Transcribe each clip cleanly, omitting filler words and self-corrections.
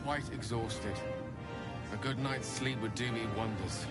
quite exhausted. A good night's sleep would do me wonders.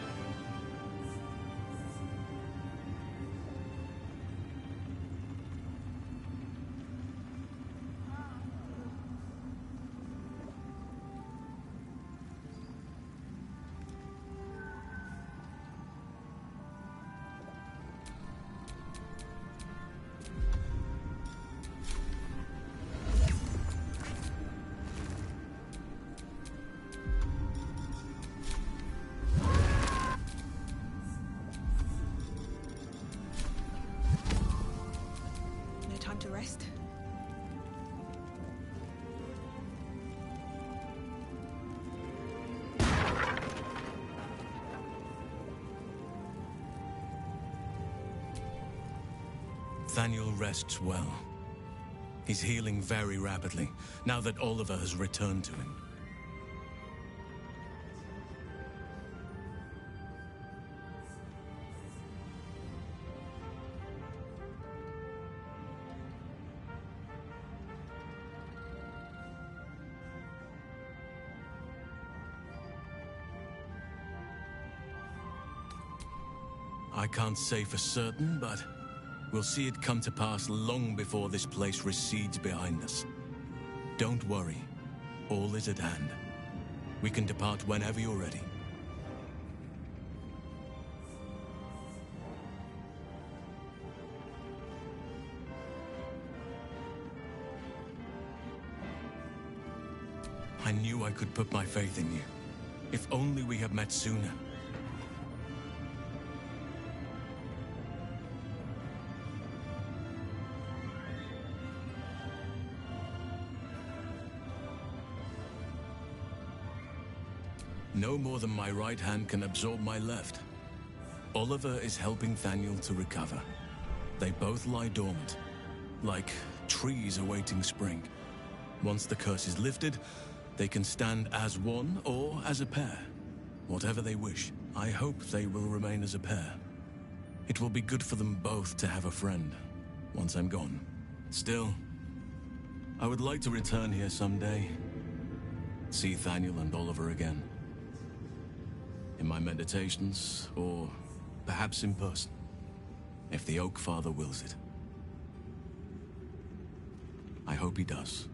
To rest. Thaniel rests well. He's healing very rapidly, now that Oliver has returned to him. I can't say for certain, but we'll see it come to pass long before this place recedes behind us. Don't worry. All is at hand. We can depart whenever you're ready. I knew I could put my faith in you. If only we had met sooner. No more than my right hand can absorb my left. Oliver is helping Thaniel to recover. They both lie dormant, like trees awaiting spring. Once the curse is lifted, they can stand as one or as a pair. Whatever they wish, I hope they will remain as a pair. It will be good for them both to have a friend, once I'm gone. Still, I would like to return here someday. See Thaniel and Oliver again. In my meditations, or perhaps in person, if the Oak Father wills it. I hope he does.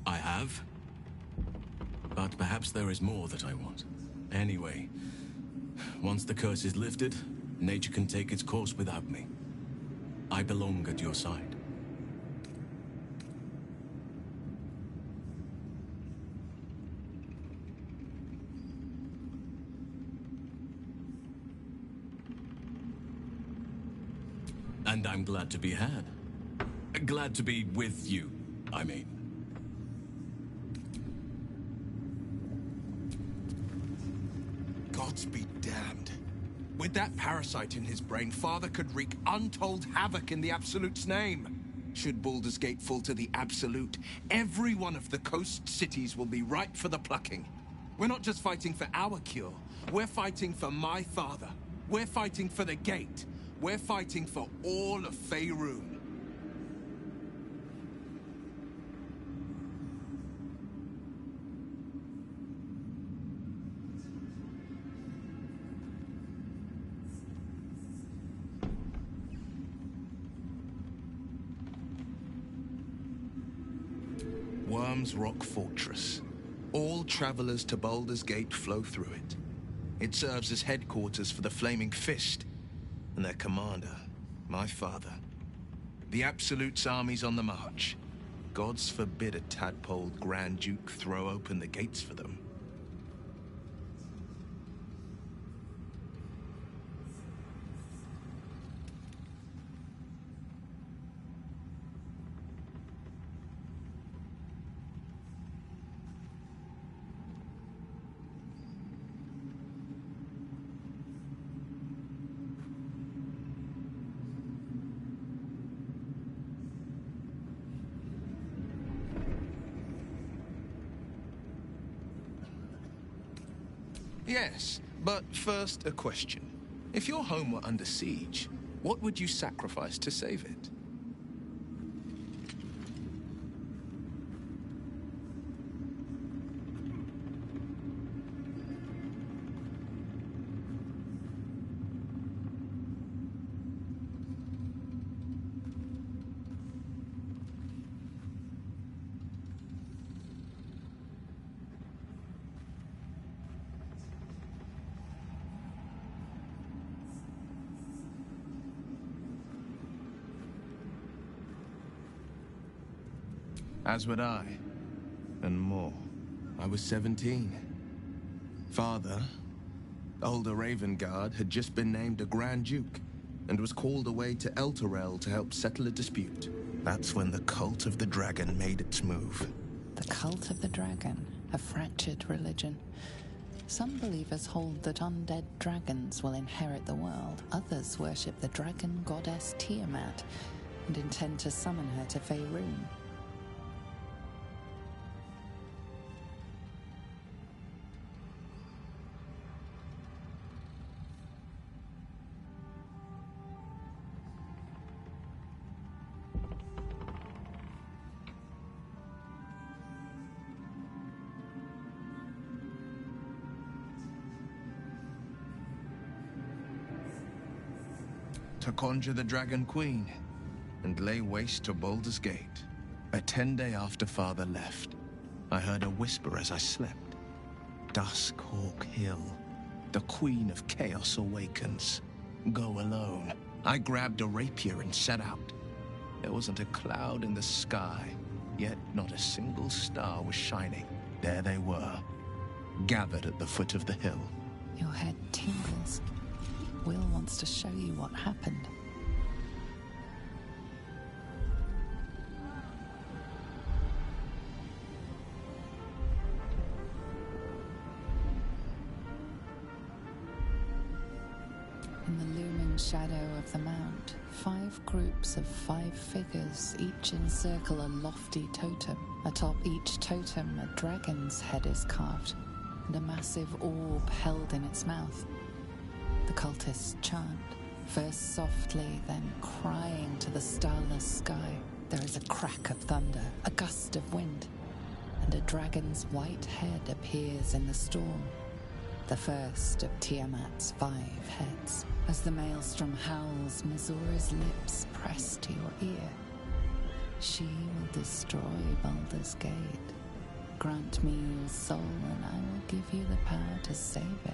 I have, but perhaps there is more that I want. Anyway, once the curse is lifted, nature can take its course without me. I belong at your side. And I'm glad to be had. Glad to be with you, I mean. Gods be damned. With that parasite in his brain, Father could wreak untold havoc in the Absolute's name. Should Baldur's Gate fall to the Absolute, every one of the coast cities will be ripe for the plucking. We're not just fighting for our cure. We're fighting for my father. We're fighting for the Gate. We're fighting for all of Faerun. Worm's Rock Fortress. All travelers to Baldur's Gate flow through it. It serves as headquarters for the Flaming Fist and their commander, my father. The Absolute's army's on the march. Gods forbid a tadpole Grand Duke throw open the gates for them. Yes, but first a question. If your home were under siege, what would you sacrifice to save it? As would I, and more. I was 17. Father, older Ravengard, had just been named a Grand Duke and was called away to Elturel to help settle a dispute. That's when the cult of the dragon made its move. The cult of the dragon, a fractured religion. Some believers hold that undead dragons will inherit the world. Others worship the dragon goddess Tiamat and intend to summon her to Faerun. To conjure the Dragon Queen and lay waste to Baldur's Gate. A 10-day after Father left, I heard a whisper as I slept. Duskhawk Hill, the Queen of Chaos awakens. Go alone. I grabbed a rapier and set out. There wasn't a cloud in the sky, yet not a single star was shining. There they were, gathered at the foot of the hill. Your head tingles. Will wants to show you what happened. In the looming shadow of the mount, 5 groups of 5 figures each encircle a lofty totem. Atop each totem, a dragon's head is carved, and a massive orb held in its mouth. The cultists chant, first softly, then crying to the starless sky. There is a crack of thunder, a gust of wind, and a dragon's white head appears in the storm. The first of Tiamat's 5 heads. As the maelstrom howls, Mizura's lips press to your ear. She will destroy Baldur's Gate. Grant me your soul, and I will give you the power to save it.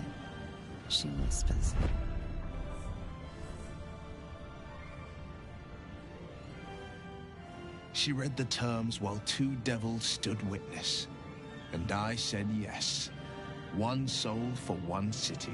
She whispers. She read the terms while 2 devils stood witness, and I said yes. 1 soul for 1 city.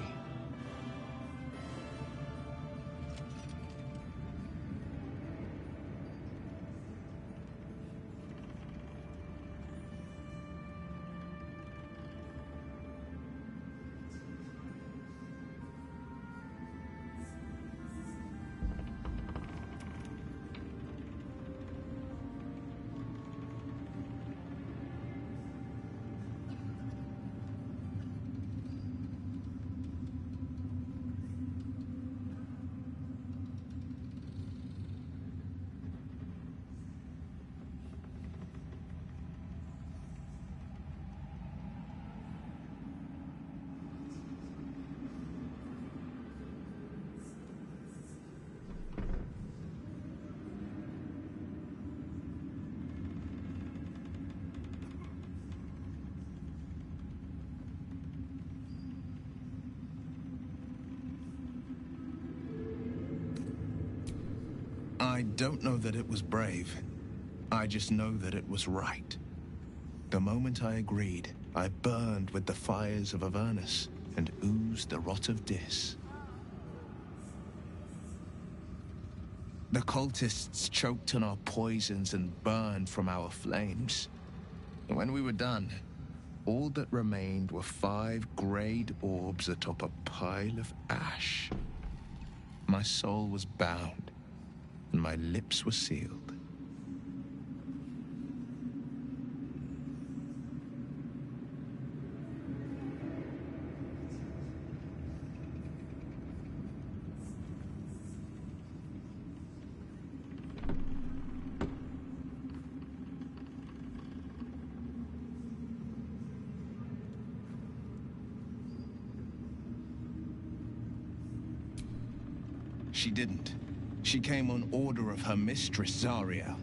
I don't know that it was brave. I just know that it was right. The moment I agreed, I burned with the fires of Avernus and oozed the rot of Dis. The cultists choked on our poisons and burned from our flames. When we were done, all that remained were 5 greyed orbs atop a pile of ash. My soul was bound, and my lips were sealed. She didn't. She came on order of her mistress, Zariel.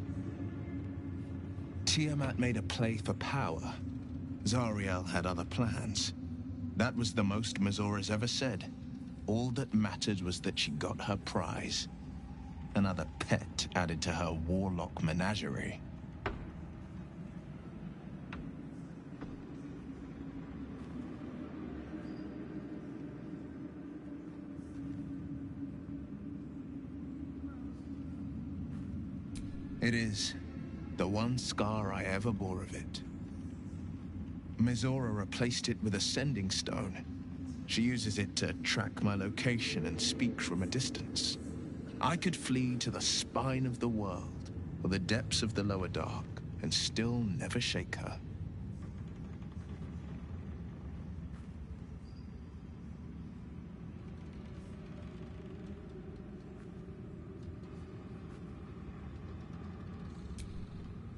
Tiamat made a play for power. Zariel had other plans. That was the most Mazora's ever said. All that mattered was that she got her prize. Another pet added to her warlock menagerie. It is the one scar I ever bore of it. Mizora replaced it with a sending stone. She uses it to track my location and speak from a distance. I could flee to the spine of the world, or the depths of the lower dark, and still never shake her.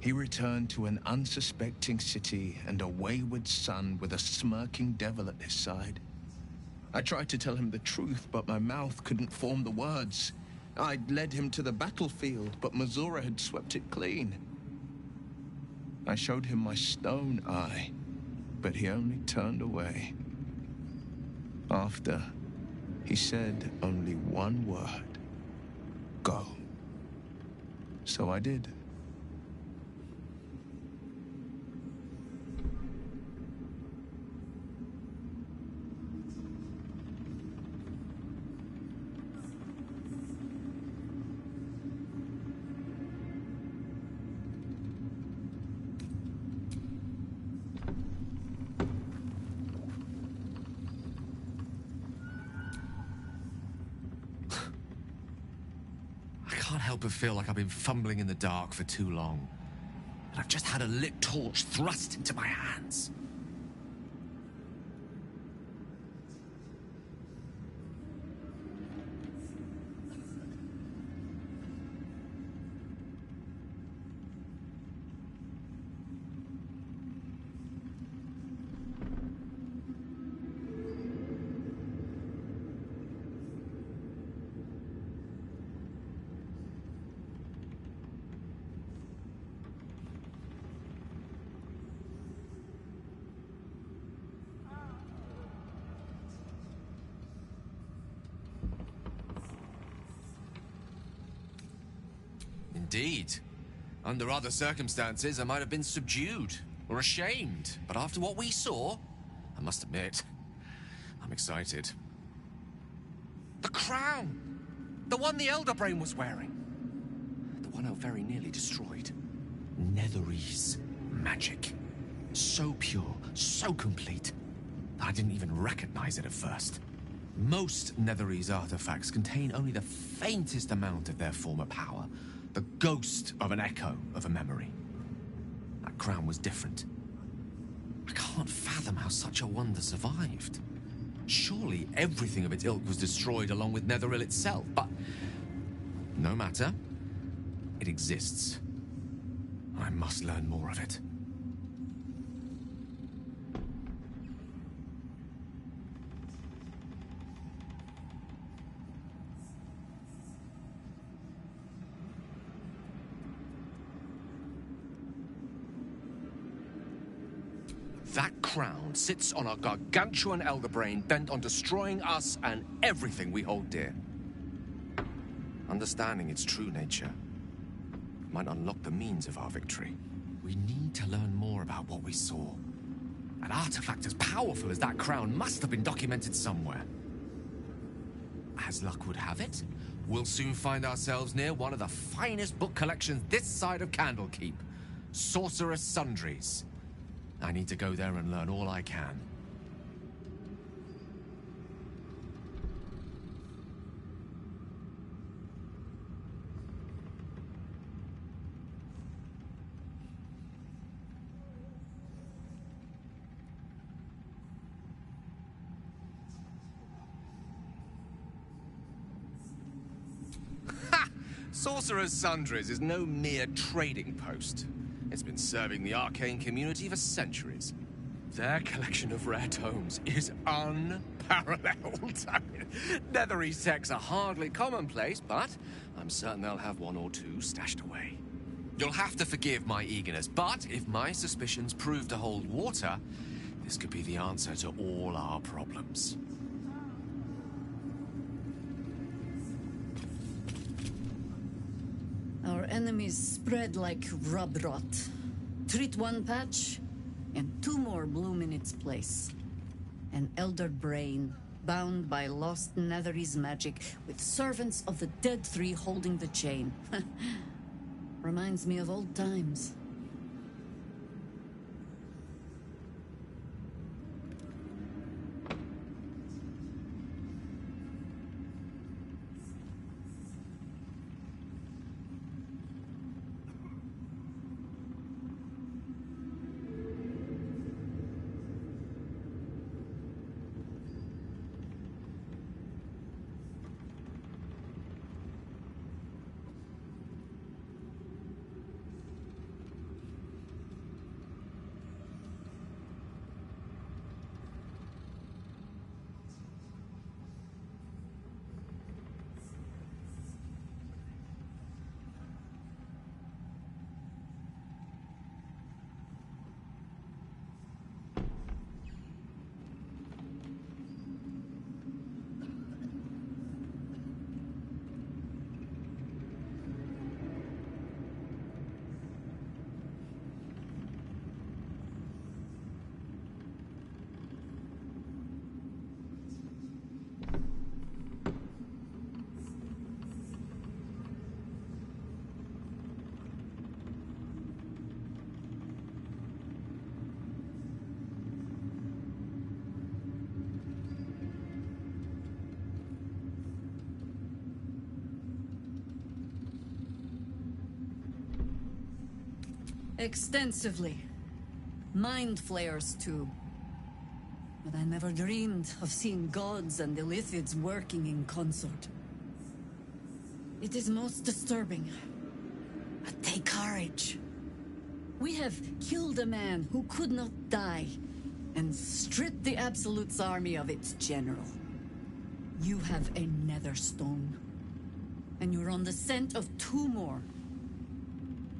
He returned to an unsuspecting city and a wayward son with a smirking devil at his side. I tried to tell him the truth, but my mouth couldn't form the words. I'd led him to the battlefield, but Mizora had swept it clean. I showed him my stone eye, but he only turned away. After, he said only one word. Go. So I did. I can't help but feel like I've been fumbling in the dark for too long. And I've just had a lit torch thrust into my hands. Indeed. Under other circumstances, I might have been subdued or ashamed. But after what we saw, I must admit, I'm excited. The crown! The one the Elder Brain was wearing. The one I very nearly destroyed. Netherese magic. So pure, so complete, that I didn't even recognize it at first. Most Netherese artifacts contain only the faintest amount of their former power. The ghost of an echo of a memory. That crown was different. I can't fathom how such a wonder survived. Surely everything of its ilk was destroyed along with Netheril itself, but no matter. It exists. I must learn more of it. That crown sits on a gargantuan elder brain bent on destroying us and everything we hold dear. Understanding its true nature might unlock the means of our victory. We need to learn more about what we saw. An artifact as powerful as that crown must have been documented somewhere. As luck would have it, we'll soon find ourselves near one of the finest book collections this side of Candlekeep. Sorcerer's Sundries. I need to go there and learn all I can. Ha! Sorcerer's Sundries is no mere trading post. It's been serving the arcane community for centuries. Their collection of rare tomes is unparalleled. unparalleled. I mean, Nethery sects are hardly commonplace, but I'm certain they'll have one or two stashed away. You'll have to forgive my eagerness, but if my suspicions prove to hold water, this could be the answer to all our problems. Our enemies spread like rub rot. Treat one patch, and two more bloom in its place. An elder brain, bound by lost Nethery's magic, with servants of the dead three holding the chain. Reminds me of old times. Extensively. Mind flayers, too. But I never dreamed of seeing gods and Illithids working in consort. It is most disturbing. But take courage. We have killed a man who could not die, and stripped the Absolute's army of its general. You have a nether stone, and you're on the scent of two more.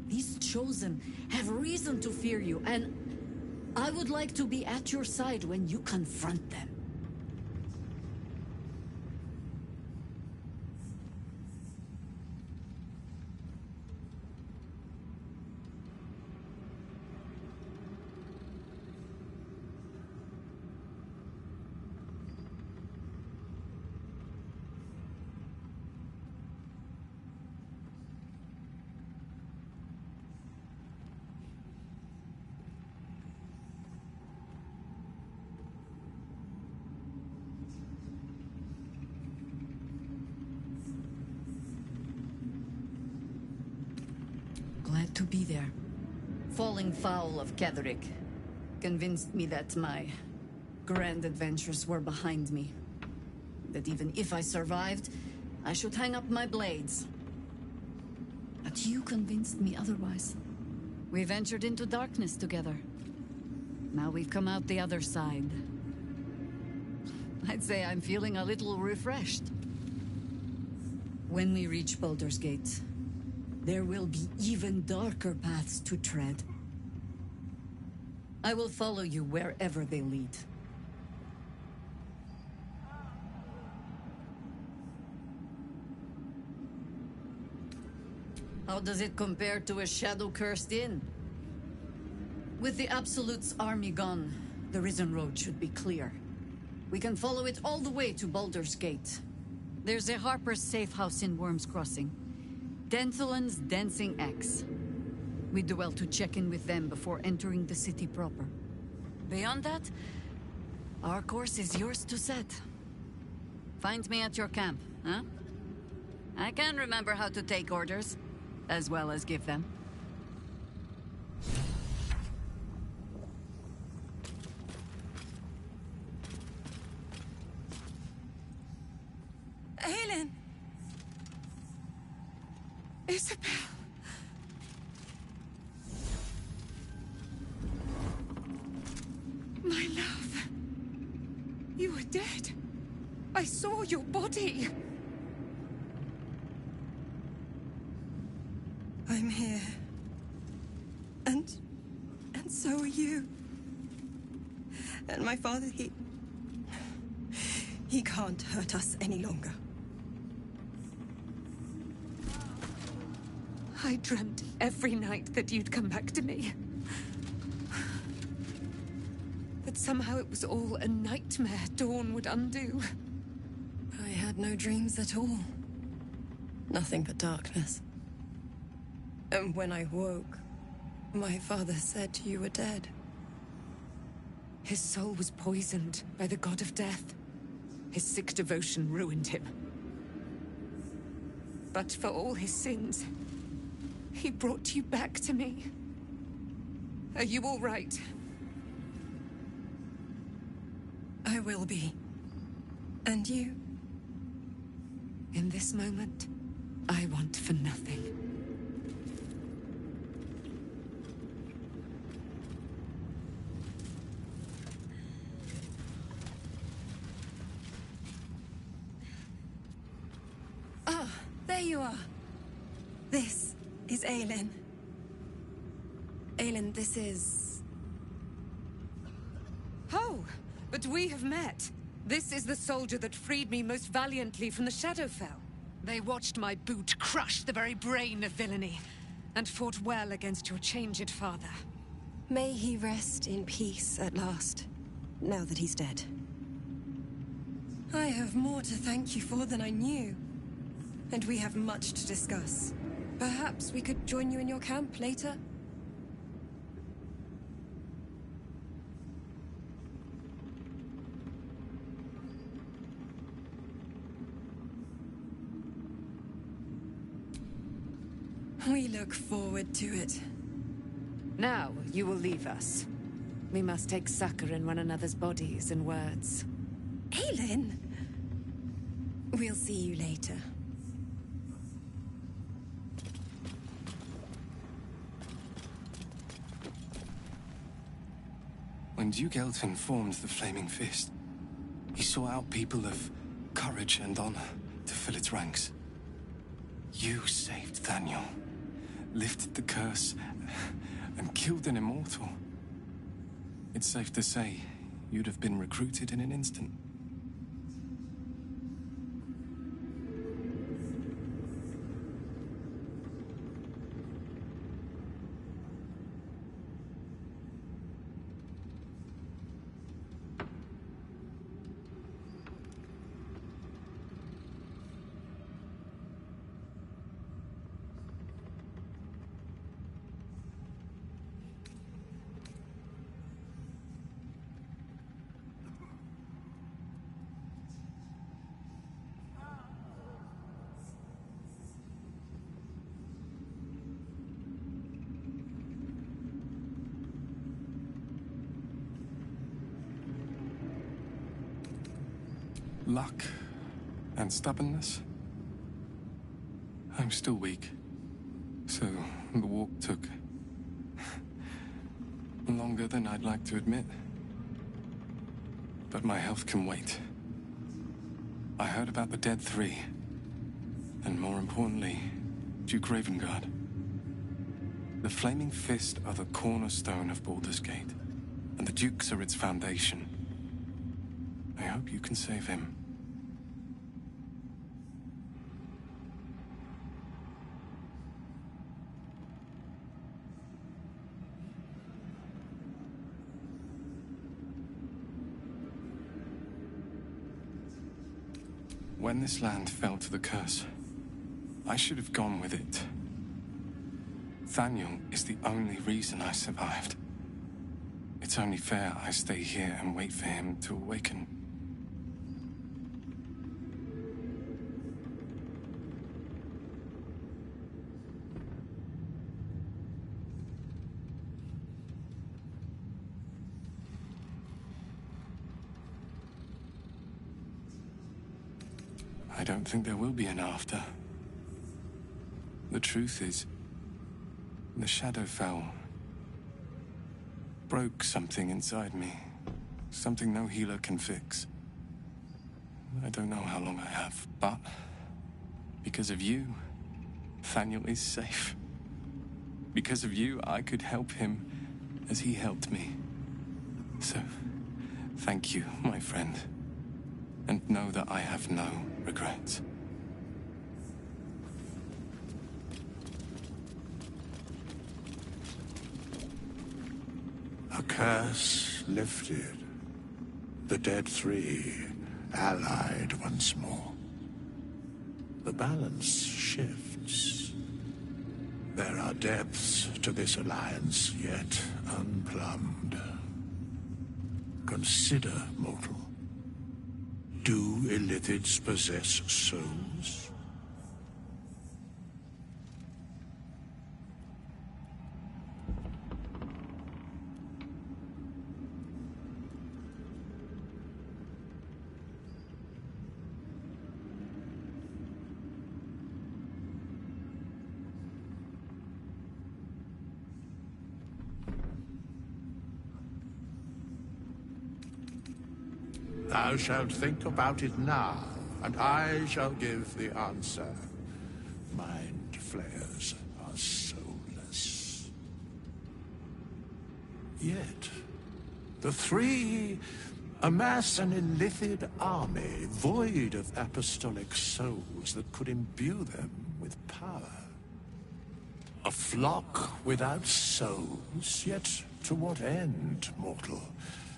These Chosen have reason to fear you, and I would like to be at your side when you confront them. Glad to be there. Falling foul of Ketherick convinced me that my grand adventures were behind me. That even if I survived, I should hang up my blades. But you convinced me otherwise. We ventured into darkness together. Now we've come out the other side. I'd say I'm feeling a little refreshed. When we reach Baldur's Gate, there will be even darker paths to tread. I will follow you wherever they lead. How does it compare to a shadow-cursed inn? With the Absolute's army gone, the Risen Road should be clear. We can follow it all the way to Baldur's Gate. There's a Harper's safe house in Worm's Crossing. Denthelan's Dancing Axe. We do well to check in with them before entering the city proper. Beyond that, our course is yours to set. Find me at your camp, huh? I can remember how to take orders, as well as give them. Helen! Isabel! My love. You were dead. I saw your body. I'm here. And so are you. And my father, he can't hurt us any longer. I dreamt every night that you'd come back to me. That somehow it was all a nightmare Dawn would undo. I had no dreams at all. Nothing but darkness. And when I woke, my father said you were dead. His soul was poisoned by the god of death. His sick devotion ruined him. But for all his sins, he brought you back to me. Are you all right? I will be. And you? In this moment, I want for nothing. Ah, there you are. This is Aelin. Aelin, this is... Oh, but we have met. This is the soldier that freed me most valiantly from the Shadowfell. They watched my boot crush the very brain of villainy, and fought well against your changed father. May he rest in peace at last, now that he's dead. I have more to thank you for than I knew. And we have much to discuss. Perhaps we could join you in your camp later? We look forward to it. Now, you will leave us. We must take succor in one another's bodies and words. Aelin! We'll see you later. When Duke Elton formed the Flaming Fist, he sought out people of courage and honor to fill its ranks. You saved Thaniel, lifted the curse, and killed an immortal. It's safe to say you'd have been recruited in an instant. Luck and stubbornness. I'm still weak, so the walk took longer than I'd like to admit. But my health can wait. I heard about the Dead Three, and more importantly, Duke Ravengard. The Flaming Fist are the cornerstone of Baldur's Gate, and the Dukes are its foundation. I hope you can save him. When this land fell to the curse, I should have gone with it. Thaniel is the only reason I survived. It's only fair I stay here and wait for him to awaken. I don't think there will be an after. The truth is, the Shadowfell broke something inside me. Something no healer can fix. I don't know how long I have, but because of you, Thaniel is safe. Because of you, I could help him as he helped me. So, thank you, my friend. And know that I have no regrets. A curse lifted. The dead three allied once more. The balance shifts. There are depths to this alliance yet unplumbed. Consider, mortal. Do Illithids possess souls? Thou shalt think about it now, and I shall give the answer. Mind flayers are soulless. Yet, the three amass an Illithid army void of apostolic souls that could imbue them with power. A flock without souls, yet to what end, mortal?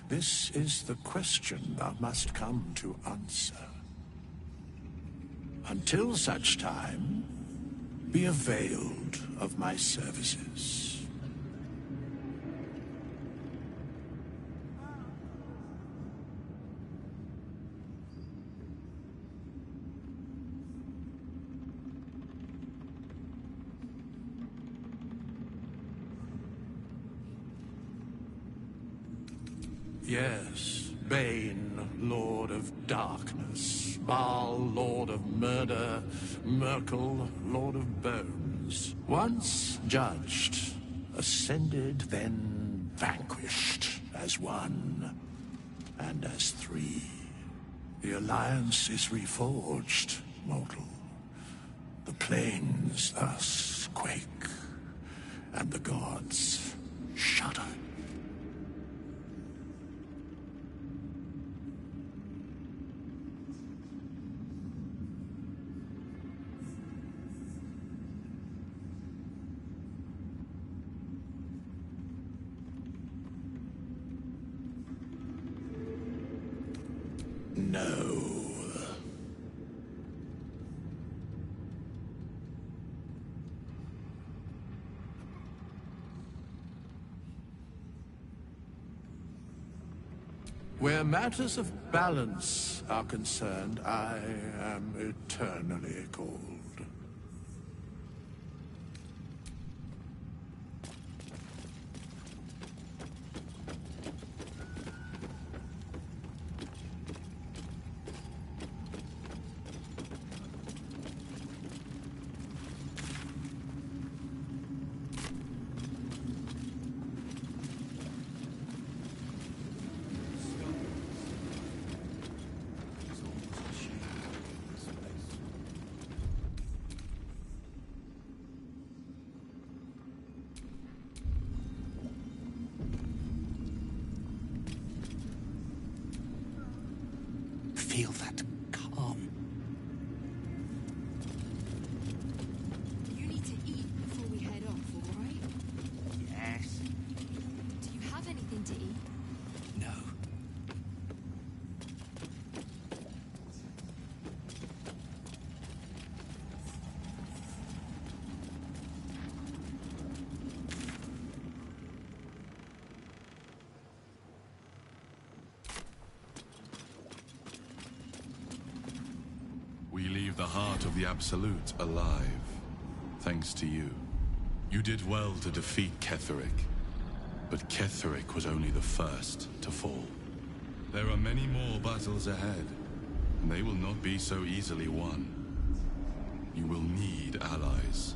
This is the question thou must come to answer. Until such time, be availed of my services. Yes, Bane, Lord of Darkness, Baal, Lord of Murder, Merkel, Lord of Bones. Once judged, ascended, then vanquished as one, and as three. The Alliance is reforged, mortal. The plains thus quake, and the gods shudder. No. Where matters of balance are concerned, I am eternally cold. Feel that calm. You need to eat before we head off, all right? Yes. Do you have anything to eat? No. We leave the heart of the Absolute alive, thanks to you. You did well to defeat Ketheric, but Ketheric was only the first to fall. There are many more battles ahead, and they will not be so easily won. You will need allies.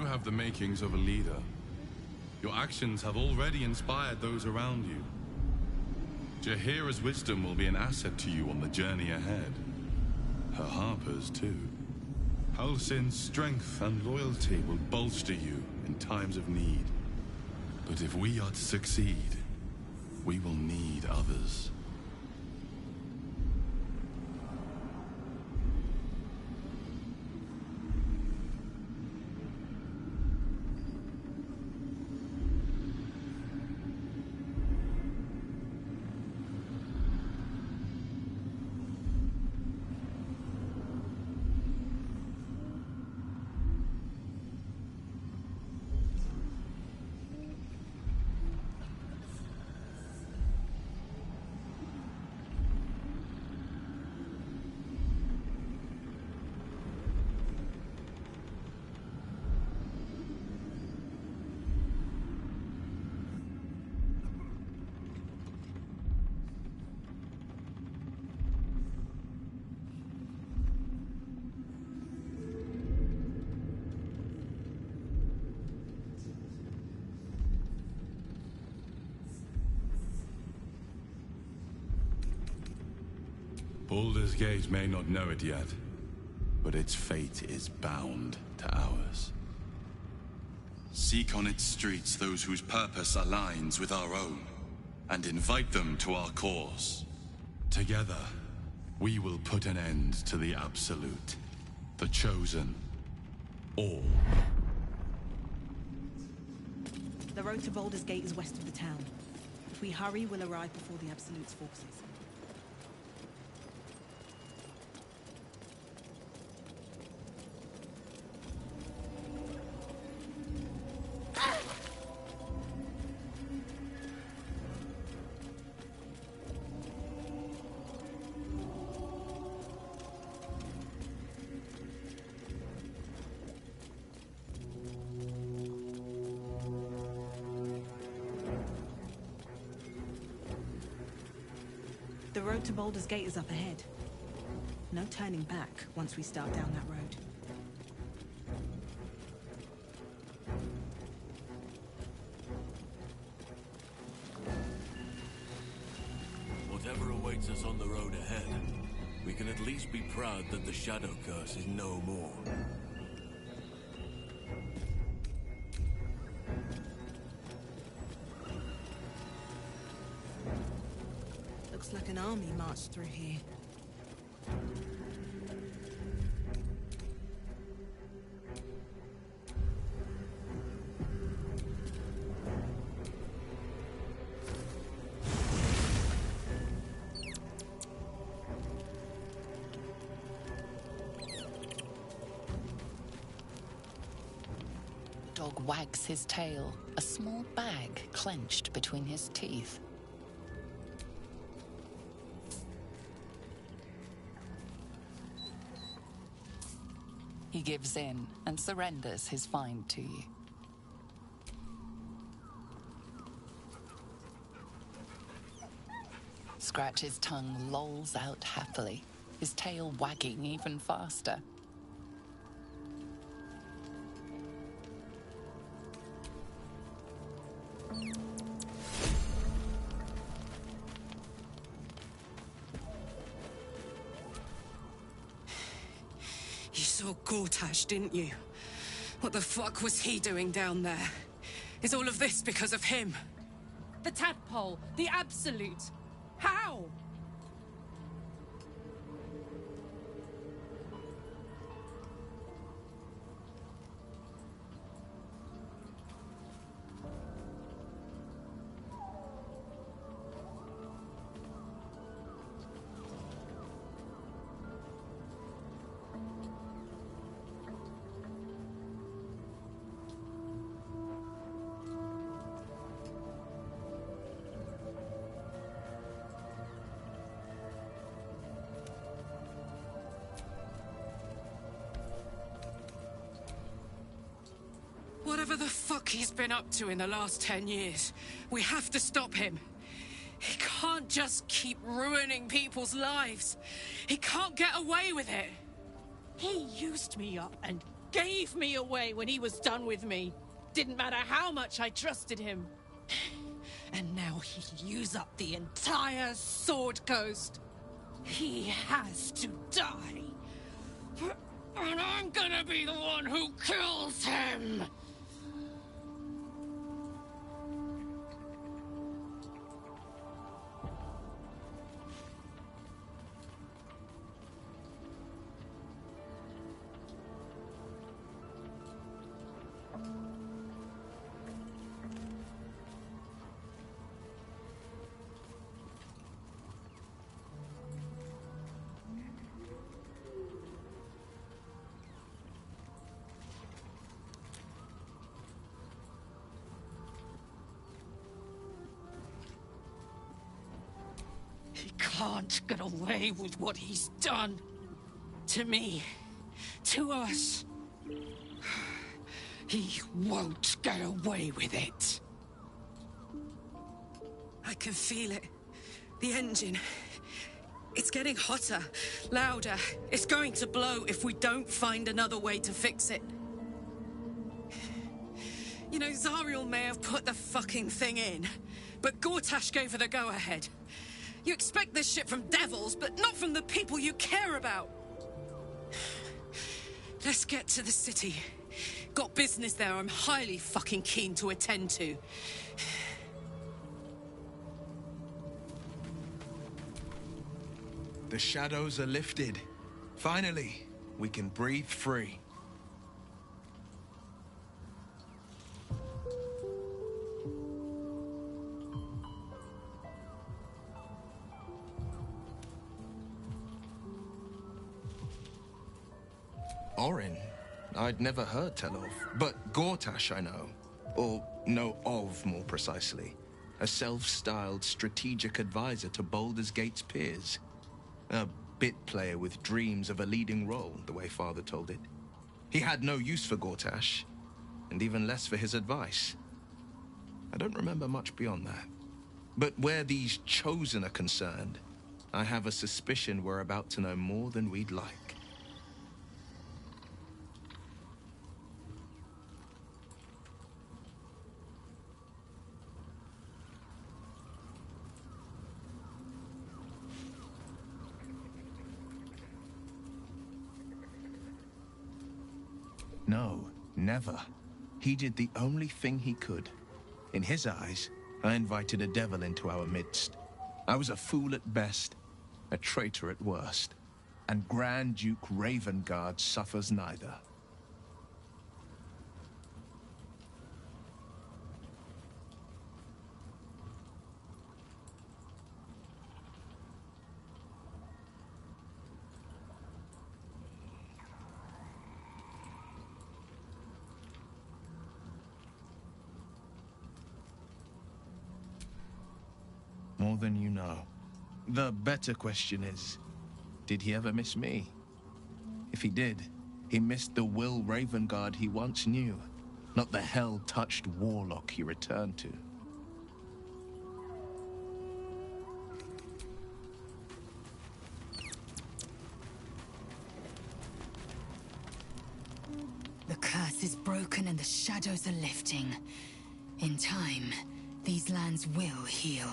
have the makings of a leader. Your actions have already inspired those around you. Jaheira's wisdom will be an asset to you on the journey ahead. Her Harper's too. Halsin's strength and loyalty will bolster you in times of need. But if we are to succeed, we will need others. Baldur's Gate may not know it yet, but its fate is bound to ours. Seek on its streets those whose purpose aligns with our own, and invite them to our cause. Together, we will put an end to the Absolute, the Chosen, all. The road to Baldur's Gate is west of the town. If we hurry, we'll arrive before the Absolute's forces. The road to Baldur's Gate is up ahead. No turning back once we start down that road. Whatever awaits us on the road ahead, we can at least be proud that the Shadow Curse is no more. Looks like an army marched through here. Dog wags his tail, a small bag clenched between his teeth. He gives in and surrenders his find to you. Scratch's tongue lolls out happily, his tail wagging even faster. You saw Gortash, didn't you? What the fuck was he doing down there? Is all of this because of him? The tadpole, the Absolute. How? Whatever the fuck he's been up to in the last 10 years, we have to stop him. He can't just keep ruining people's lives. He can't get away with it. He used me up and gave me away when he was done with me. Didn't matter how much I trusted him. And now he'll use up the entire Sword Coast. He has to die. And I'm gonna be the one who kills him! He can't get away with what he's done. To me. To us. He won't get away with it. I can feel it. The engine. It's getting hotter, louder. It's going to blow if we don't find another way to fix it. You know, Zariel may have put the fucking thing in, but Gortash gave her the go-ahead. You expect this shit from devils, but not from the people you care about. Let's get to the city. Got business there I'm highly fucking keen to attend to. The shadows are lifted. Finally, we can breathe free. Orin? I'd never heard tell of, but Gortash I know. Or know of, more precisely. A self-styled strategic advisor to Baldur's Gate's peers. A bit player with dreams of a leading role, the way Father told it. He had no use for Gortash, and even less for his advice. I don't remember much beyond that. But where these Chosen are concerned, I have a suspicion we're about to know more than we'd like. No, never. He did the only thing he could. In his eyes, I invited a devil into our midst. I was a fool at best, a traitor at worst. And Grand Duke Ravengard suffers neither. More than you know. The better question is, did he ever miss me? If he did, he missed the Will Ravengard he once knew, not the hell-touched warlock he returned to. The curse is broken and the shadows are lifting. In time, these lands will heal.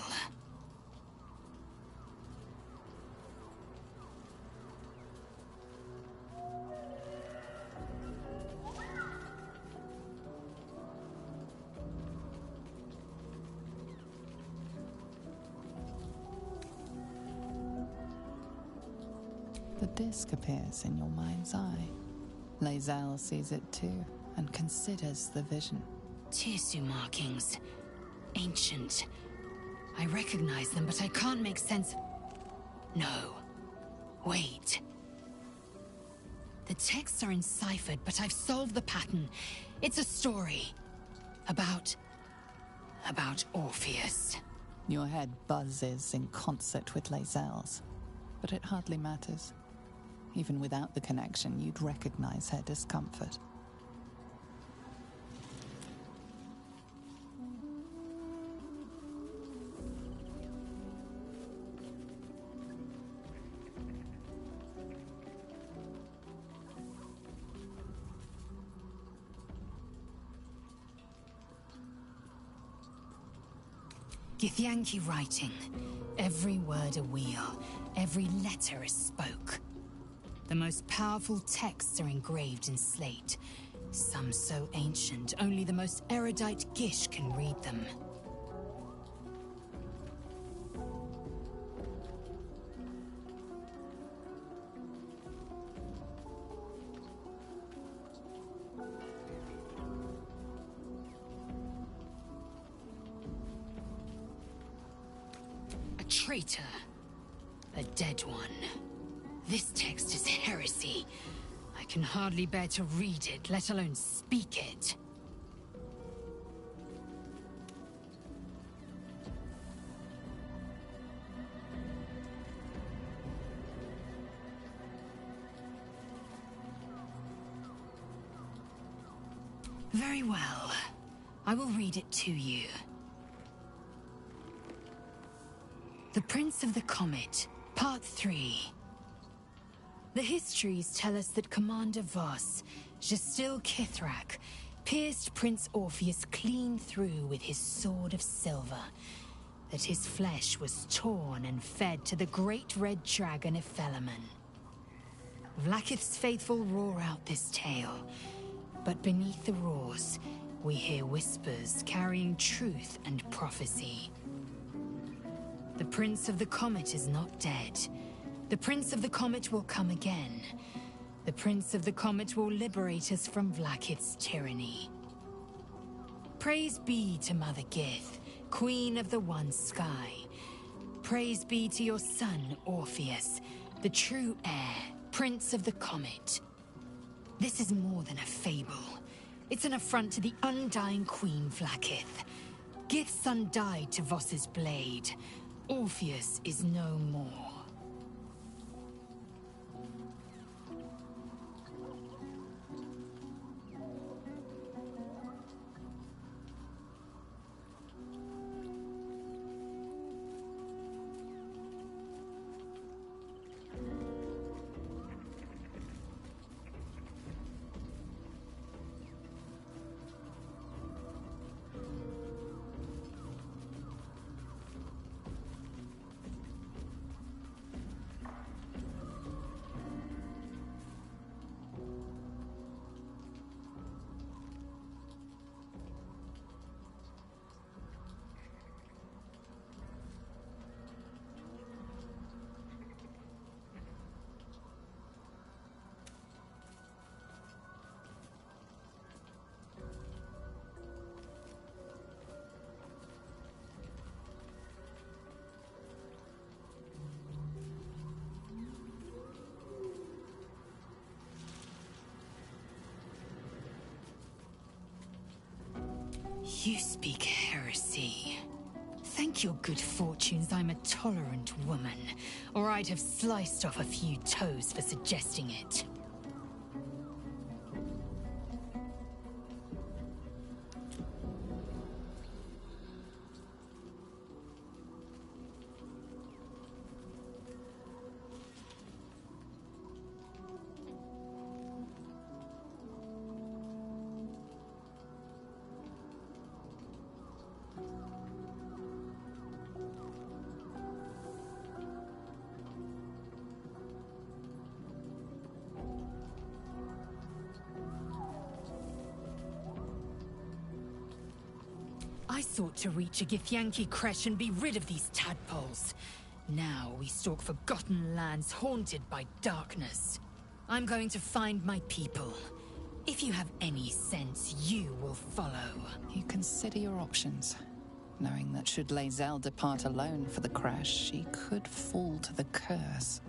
The disc appears in your mind's eye. Lae'zel sees it too, and considers the vision. Tissue markings. Ancient. I recognize them, but I can't make sense of... No. Wait. The texts are enciphered, but I've solved the pattern. It's a story. About Orpheus. Your head buzzes in concert with Lae'zel's, but it hardly matters. Even without the connection, you'd recognize her discomfort. Githyanki writing. Every word a wheel, every letter a spoke. The most powerful texts are engraved in slate. Some so ancient, only the most erudite Gish can read them. A traitor. A dead one. This text is heresy. I can hardly bear to read it, let alone speak it. Very well. I will read it to you. The Prince of the Comet, Part 3. The histories tell us that Commander Voss, Gestil Kithrak, pierced Prince Orpheus clean through with his sword of silver, that his flesh was torn and fed to the great red dragon Ephelaman. Vlaakith's faithful roar out this tale, but beneath the roars, we hear whispers carrying truth and prophecy. The Prince of the Comet is not dead. The Prince of the Comet will come again. The Prince of the Comet will liberate us from Vlaakith's tyranny. Praise be to Mother Gith, Queen of the One Sky. Praise be to your son, Orpheus, the true heir, Prince of the Comet. This is more than a fable. It's an affront to the undying Queen Vlaakith. Gith's son died to Voss's blade. Orpheus is no more. You speak heresy. Thank your good fortunes I'm a tolerant woman, or I'd have sliced off a few toes for suggesting it. I sought to reach a Githyanki creche and be rid of these tadpoles. Now we stalk forgotten lands haunted by darkness. I'm going to find my people. If you have any sense, you will follow. You consider your options, knowing that should Lae'zel depart alone for the crash, she could fall to the curse.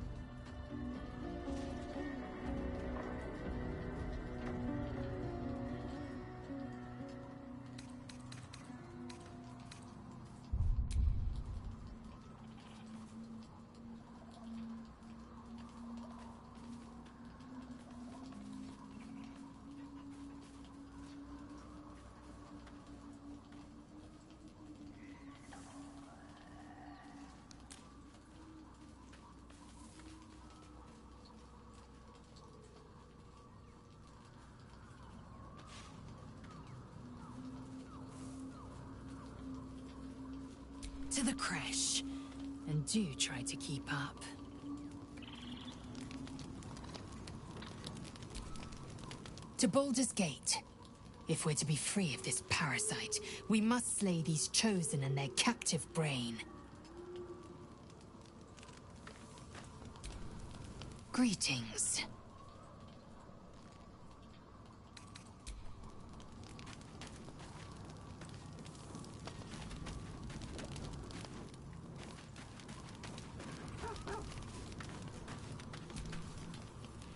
to the creche. And do try to keep up. To Baldur's Gate. If we're to be free of this parasite, we must slay these Chosen and their captive brain. Greetings.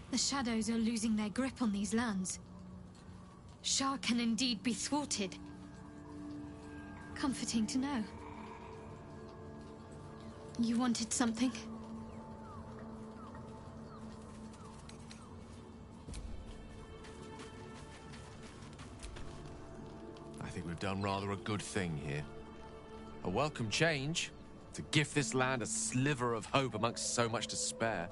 The shadows are losing their grip on these lands. Shah can indeed be thwarted. Comforting to know. You wanted something? I think we've done rather a good thing here. A welcome change to gift this land a sliver of hope amongst so much despair.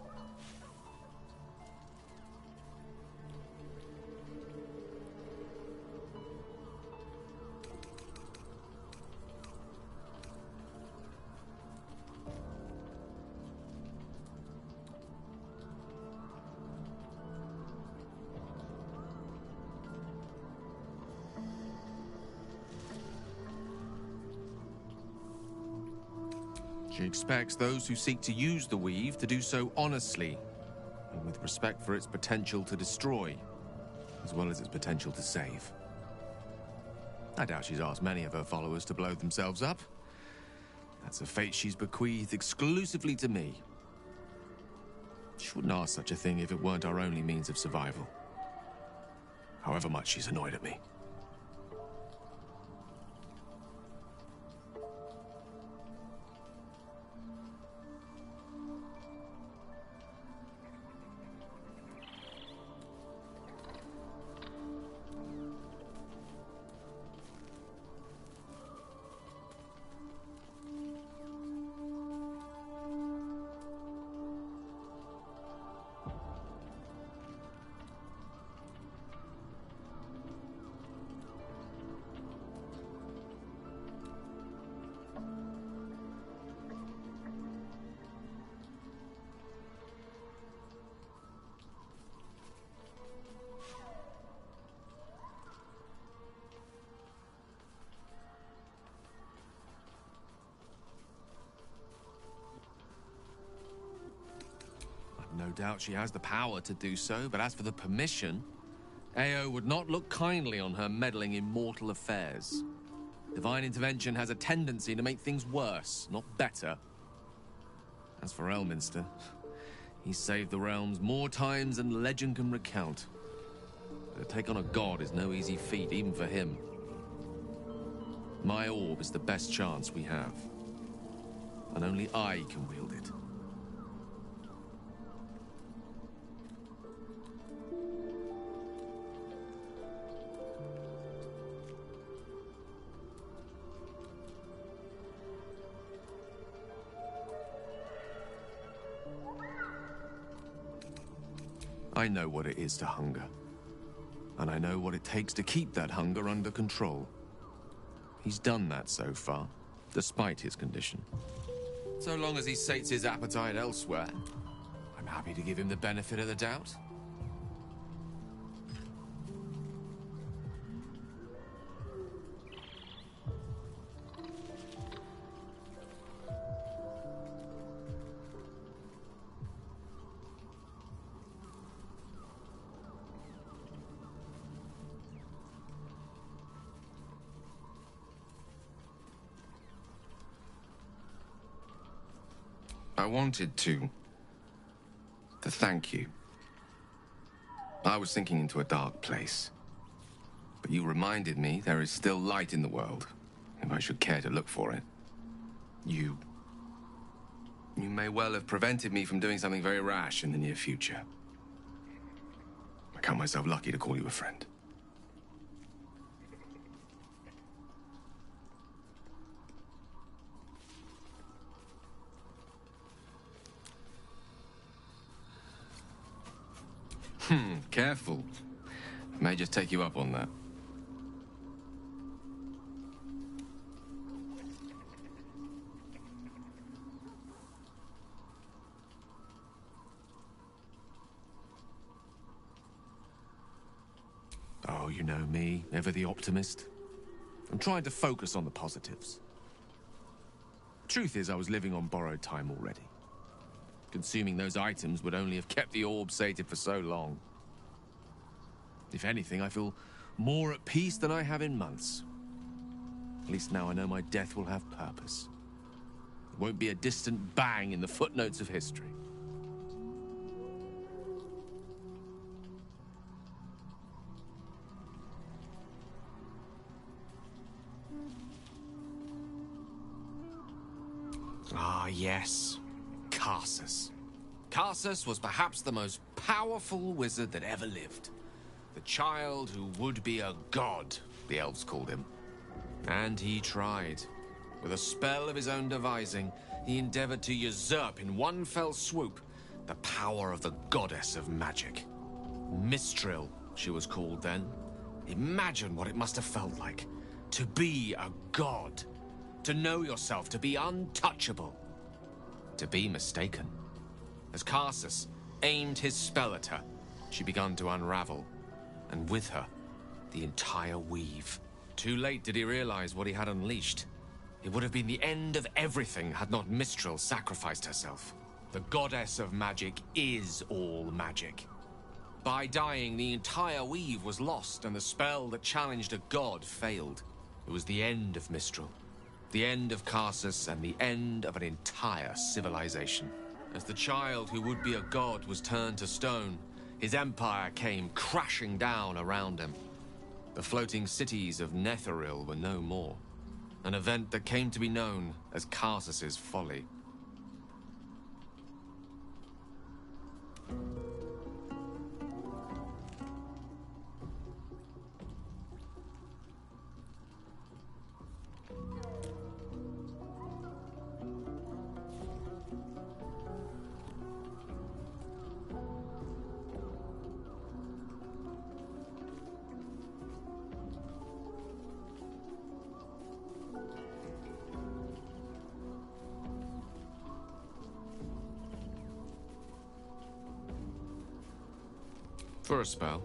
She expects those who seek to use the weave to do so honestly, and with respect for its potential to destroy, as well as its potential to save. I doubt she's asked many of her followers to blow themselves up. That's a fate she's bequeathed exclusively to me. She wouldn't ask such a thing if it weren't our only means of survival. However much she's annoyed at me. No doubt she has the power to do so, but as for the permission, Ao would not look kindly on her meddling in mortal affairs. Divine intervention has a tendency to make things worse, not better. As for Elminster, he's saved the realms more times than legend can recount. But to take on a god is no easy feat, even for him. My orb is the best chance we have, and only I can wield it. I know what it is to hunger. And I know what it takes to keep that hunger under control. He's done that so far, despite his condition. So long as he sates his appetite elsewhere, I'm happy to give him the benefit of the doubt. I wanted to thank you. I was sinking into a dark place. But you reminded me there is still light in the world, if I should care to look for it. You may well have prevented me from doing something very rash in the near future. I count myself lucky to call you a friend. Careful. I may just take you up on that. know me, ever the optimist. I'm trying to focus on the positives. Truth is, I was living on borrowed time already. Consuming those items would only have kept the orb sated for so long. If anything, I feel more at peace than I have in months. At least now I know my death will have purpose. It won't be a distant bang in the footnotes of history. Ah, yes. Karsus. Karsus was perhaps the most powerful wizard that ever lived. The child who would be a god, the elves called him. And he tried. With a spell of his own devising, he endeavored to usurp in one fell swoop the power of the goddess of magic. Mistral, she was called then. Imagine what it must have felt like to be a god. To know yourself, to be untouchable. To be mistaken. As Karsus aimed his spell at her, she began to unravel. And with her, the entire weave. Too late did he realize what he had unleashed. It would have been the end of everything had not Mistral sacrificed herself. The goddess of magic is all magic. By dying, the entire weave was lost, and the spell that challenged a god failed. It was the end of Mistral. The end of Karsus, and the end of an entire civilization. As the child who would be a god was turned to stone, his empire came crashing down around him. The floating cities of Netheril were no more. An event that came to be known as Karsus's folly. For a spell,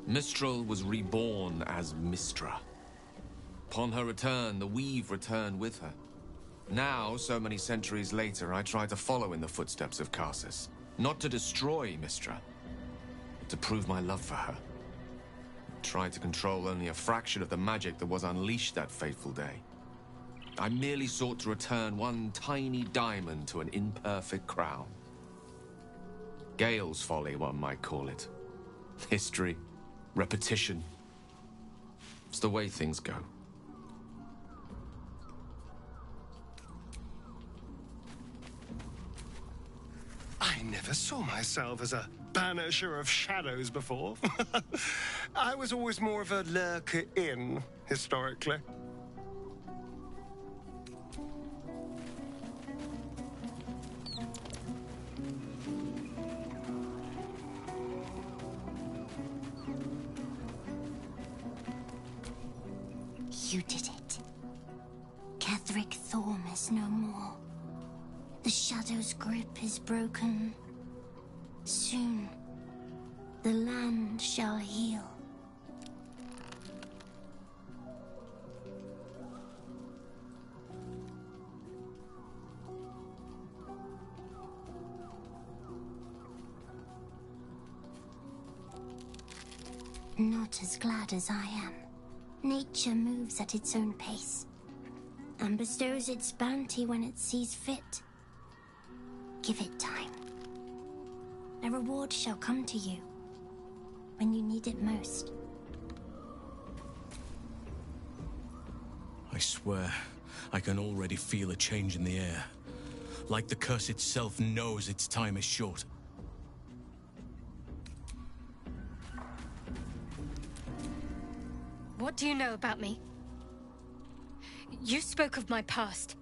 Mistral was reborn as Mistra. Upon her return, the weave returned with her. Now, so many centuries later, I try to follow in the footsteps of Karsus. Not to destroy Mistra, but to prove my love for her. I tried to control only a fraction of the magic that was unleashed that fateful day. I merely sought to return one tiny diamond to an imperfect crown. Gale's folly, one might call it. History, repetition. It's the way things go. I never saw myself as a banisher of shadows before. I was always more of a lurker-in, historically. You did it. Ketheric Thorm is no more. The Shadow's grip is broken. Soon, the land shall heal. Not as glad as I am. Nature moves at its own pace, and bestows its bounty when it sees fit. Give it time. A reward shall come to you, when you need it most. I swear, I can already feel a change in the air. Like the curse itself knows its time is short. What do you know about me? You spoke of my past,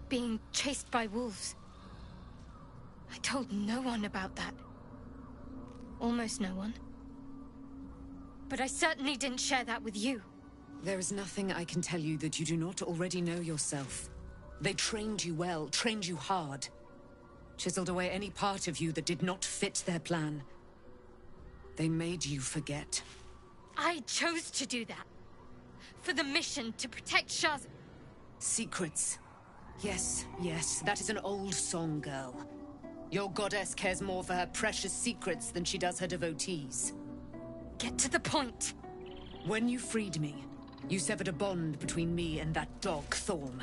being chased by wolves. I told no one about that. Almost no one. But I certainly didn't share that with you. There is nothing I can tell you that you do not already know yourself. They trained you well, trained you hard. Chiseled away any part of you that did not fit their plan. They made you forget. I chose to do that. For the mission to protect Shah's... Secrets. Yes, yes, that is an old song, girl. Your goddess cares more for her precious secrets than she does her devotees. Get to the point. When you freed me, you severed a bond between me and that dog, Thorm.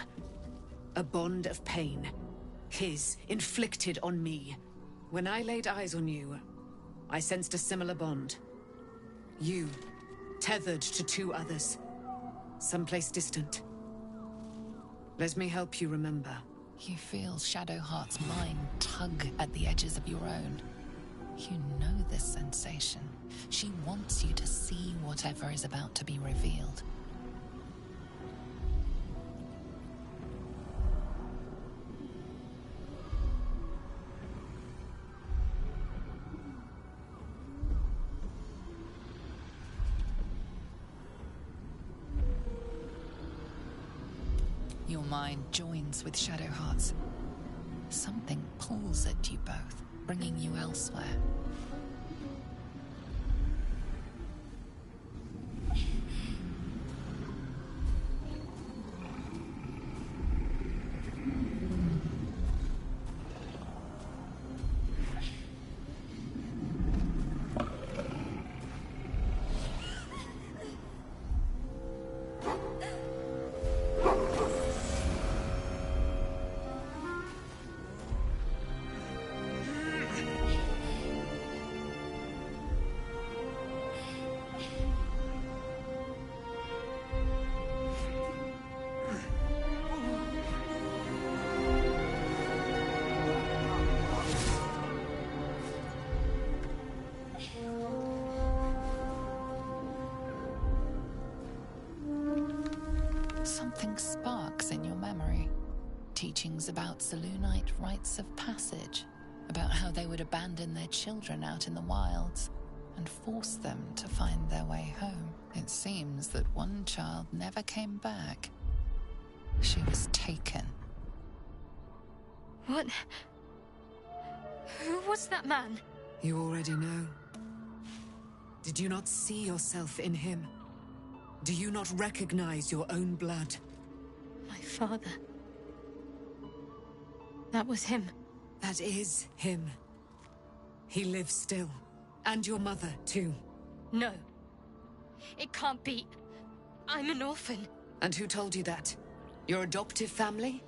A bond of pain. His, inflicted on me. When I laid eyes on you, I sensed a similar bond. You, tethered to two others. Someplace distant. Let me help you remember. You feel Shadowheart's mind tug at the edges of your own. You know this sensation. She wants you to see whatever is about to be revealed. Your mind joins with Shadowheart's. Something pulls at you both, bringing you elsewhere. Something sparks in your memory. Teachings about Selûnite rites of passage, about how they would abandon their children out in the wilds and force them to find their way home. It seems that one child never came back. She was taken. What? Who was that man? You already know. Did you not see yourself in him? Do you not recognize your own blood? My father. That was him. That is him. He lives still. And your mother, too. No. It can't be. I'm an orphan. And who told you that? Your adoptive family?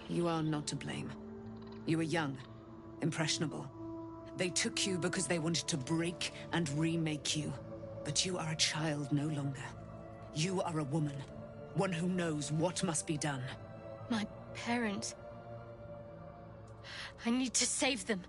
You are not to blame. You were young, impressionable. They took you because they wanted to break and remake you. But you are a child no longer. You are a woman. One who knows what must be done. My parents. I need to save them.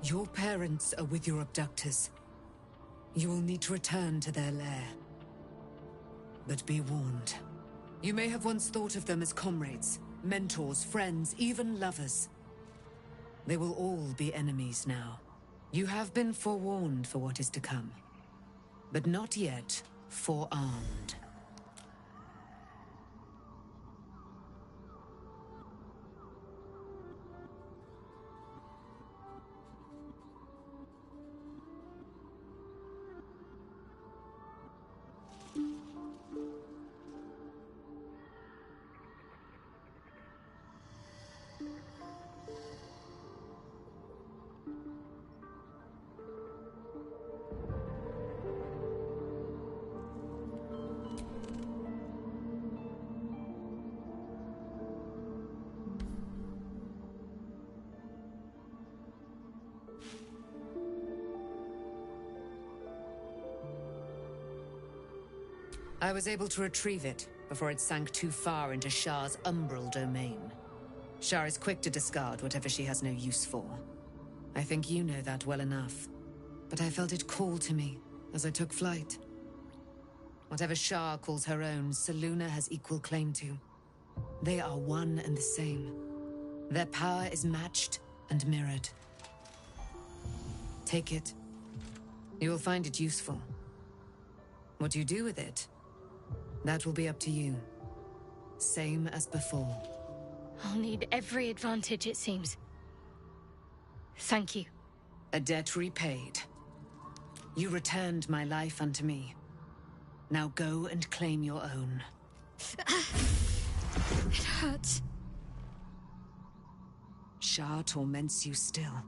Your parents are with your abductors. You will need to return to their lair. But be warned. You may have once thought of them as comrades, mentors, friends, even lovers. They will all be enemies now. You have been forewarned for what is to come, but not yet forearmed. I was able to retrieve it before it sank too far into Shah's umbral domain. Shar is quick to discard whatever she has no use for. I think you know that well enough. But I felt it call to me as I took flight. Whatever Shar calls her own, Selûne has equal claim to. They are one and the same. Their power is matched and mirrored. Take it. You will find it useful. What you do with it, that will be up to you. Same as before. I'll need every advantage, it seems. Thank you. A debt repaid. You returned my life unto me. Now go and claim your own. It hurts. Shar torments you still.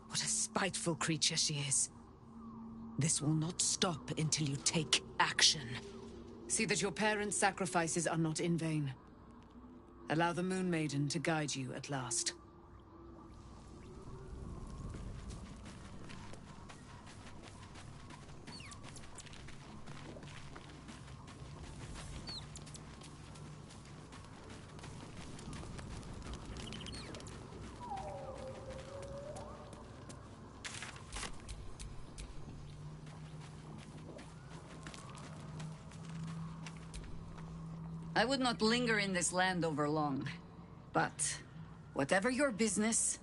What a spiteful creature she is. This will not stop until you take action. See that your parents' sacrifices are not in vain. Allow the Moon Maiden to guide you at last. I would not linger in this land over long. But, whatever your business,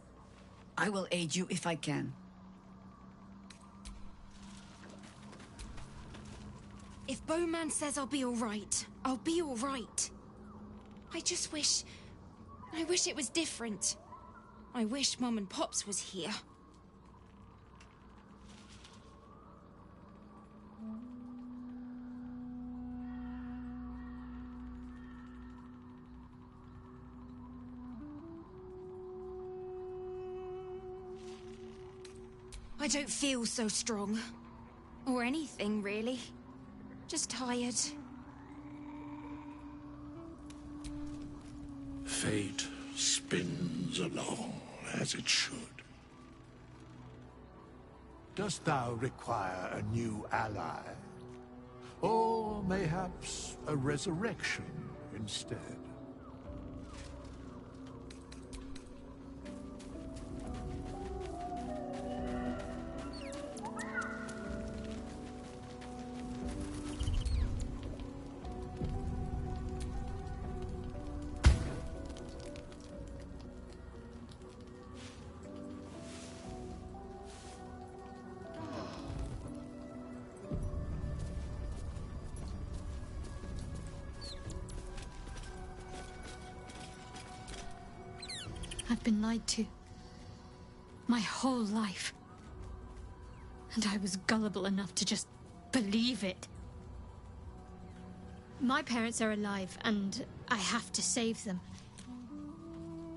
I will aid you if I can. If Bowman says I'll be alright, I'll be alright. I just wish it was different. I wish Mum and Pops was here. I don't feel so strong. Or anything, really. Just tired. Fate spins along as it should. Dost thou require a new ally? Or mayhaps a resurrection instead? I've been lied to. My whole life. And I was gullible enough to just believe it. My parents are alive, and I have to save them.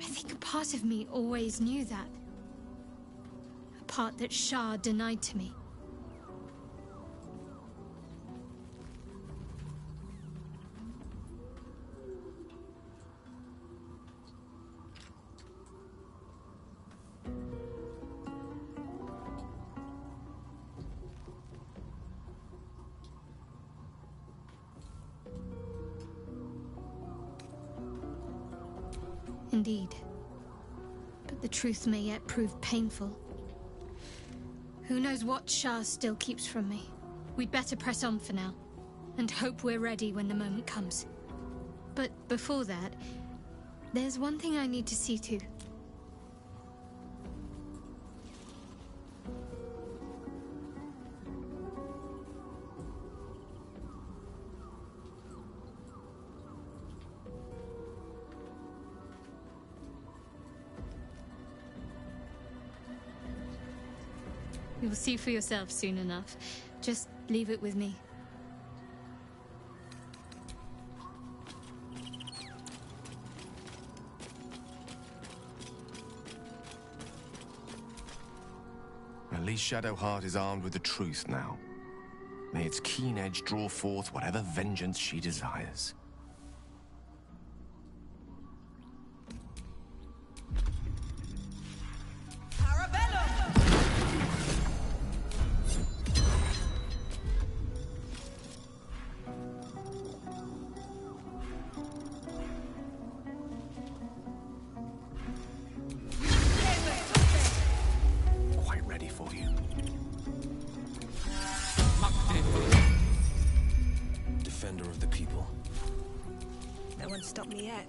I think a part of me always knew that. A part that Shar denied to me. Indeed. But the truth may yet prove painful. Who knows what Shar still keeps from me? We'd better press on for now, and hope we're ready when the moment comes. But before that, there's one thing I need to see to. You'll see for yourself soon enough. Just leave it with me. At least Shadowheart is armed with the truth now. May its keen edge draw forth whatever vengeance she desires. of the people. No one stopped me yet.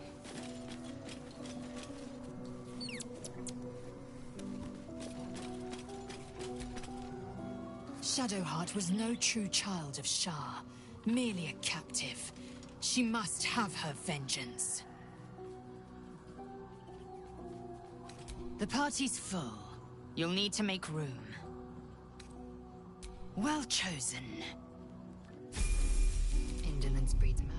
Shadowheart was no true child of Shah, merely a captive. She must have her vengeance. The party's full. You'll need to make room. Well chosen. Indolence breeds madness.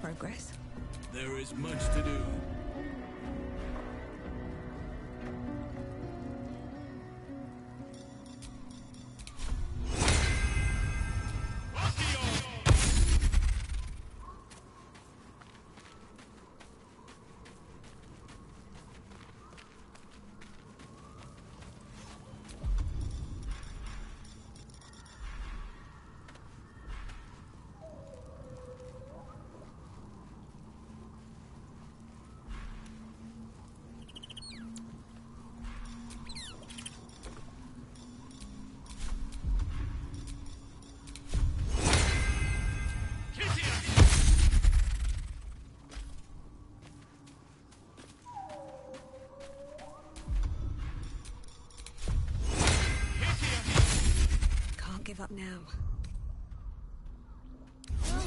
Progress. There is much to do. Give up now.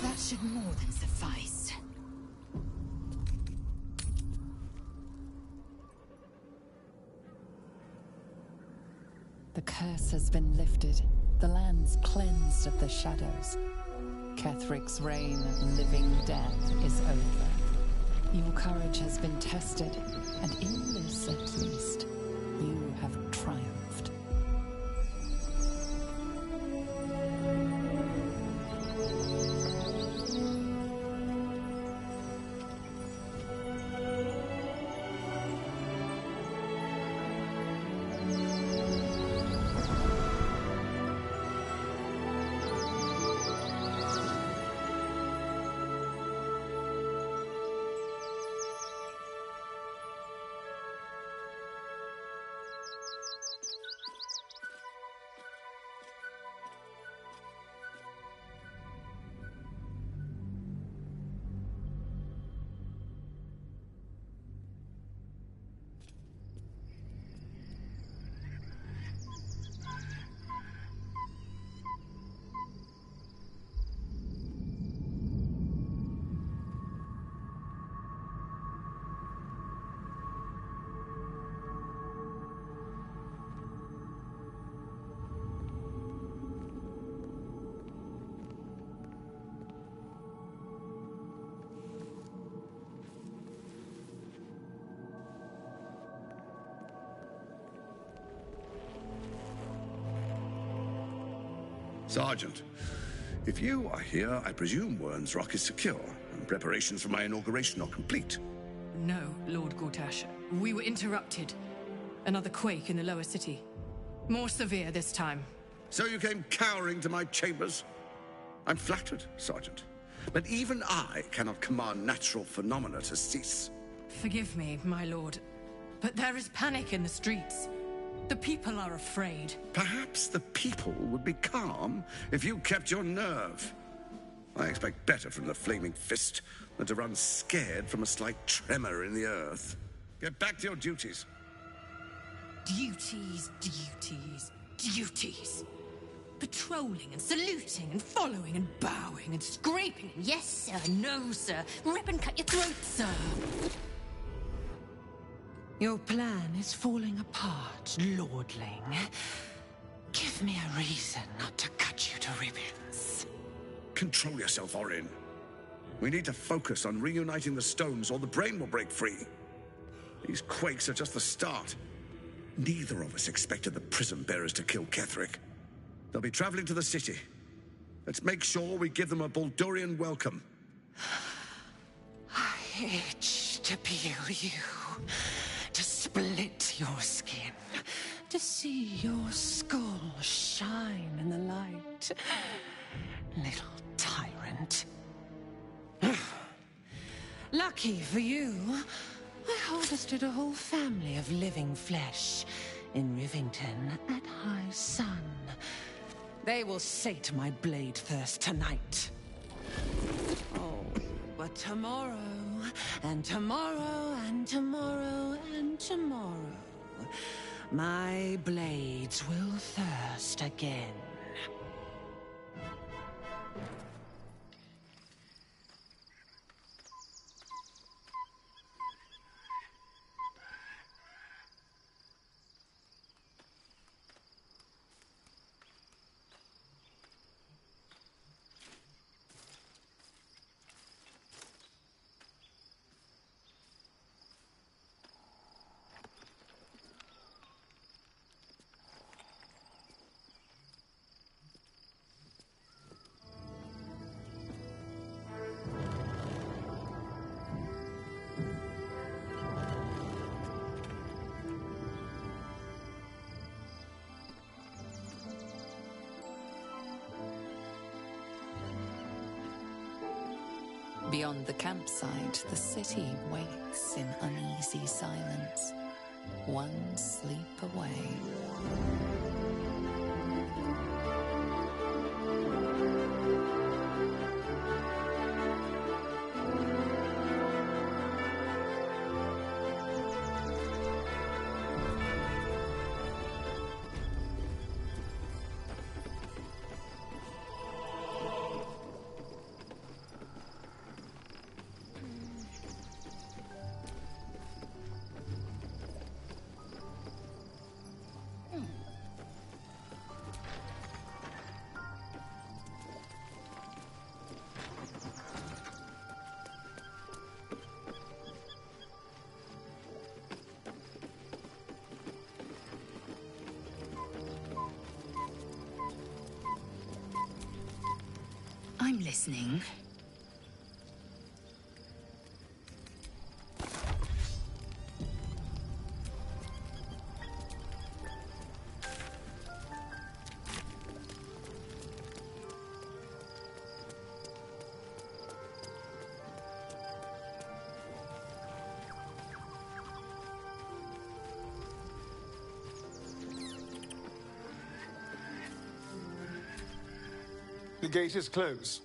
That should more than suffice. The curse has been lifted. The land's cleansed of the shadows. Kethric's reign of living death is over. Your courage has been tested, and in this at least, you have triumphed. Sergeant, if you are here, I presume Wern's Rock is secure, and preparations for my inauguration are complete. No, Lord Gortash. We were interrupted. Another quake in the lower city. More severe this time. So you came cowering to my chambers? I'm flattered, Sergeant. But even I cannot command natural phenomena to cease. Forgive me, my lord, but there is panic in the streets. The people are afraid. Perhaps the people would be calm if you kept your nerve. I expect better from the Flaming Fist than to run scared from a slight tremor in the earth. Get back to your duties. Duties, duties, duties. Patrolling and saluting and following and bowing and scraping. Yes, sir. No, sir. Rip and cut your throat, sir. Your plan is falling apart, lordling. Give me a reason not to cut you to ribbons. Control yourself, Orin. We need to focus on reuniting the stones or the brain will break free. These quakes are just the start. Neither of us expected the prison bearers to kill Ketherick. They'll be traveling to the city. Let's make sure we give them a Baldurian welcome. I itch to peel you, to split your skin, to see your skull shine in the light. Little tyrant. Lucky for you, I harvested a whole family of living flesh in Rivington at high sun. They will sate my blade thirst tonight. Oh, but tomorrow, and tomorrow, and tomorrow, and tomorrow, my blades will thirst again. Beyond the campsite, the city waits in uneasy silence, one sleep away. I'm listening. The gate is closed,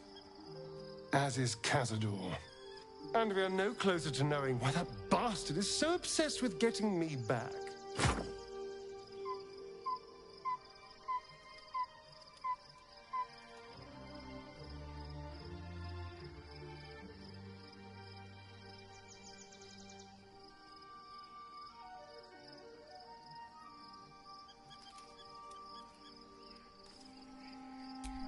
as is Cazador. And we are no closer to knowing why that bastard is so obsessed with getting me back.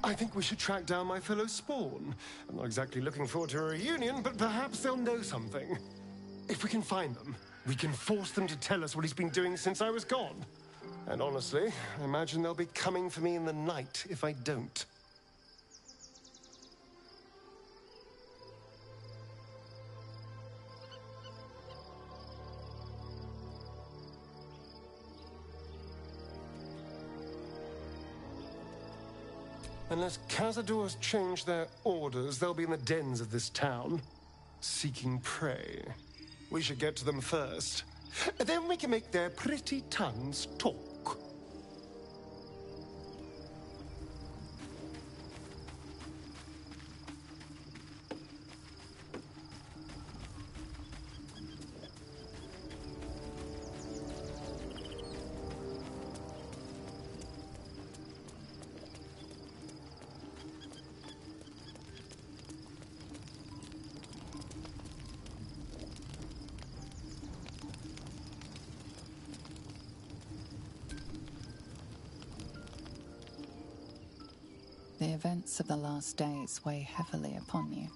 I think we should track down my fellow Spawn. I'm not exactly looking forward to a reunion, but perhaps they'll know something. If we can find them, we can force them to tell us what he's been doing since I was gone. And honestly, I imagine they'll be coming for me in the night if I don't. Unless Khazad-dûr has changed their orders, they'll be in the dens of this town, seeking prey. We should get to them first. Then we can make their pretty tongues talk. The events of the last days weigh heavily upon you.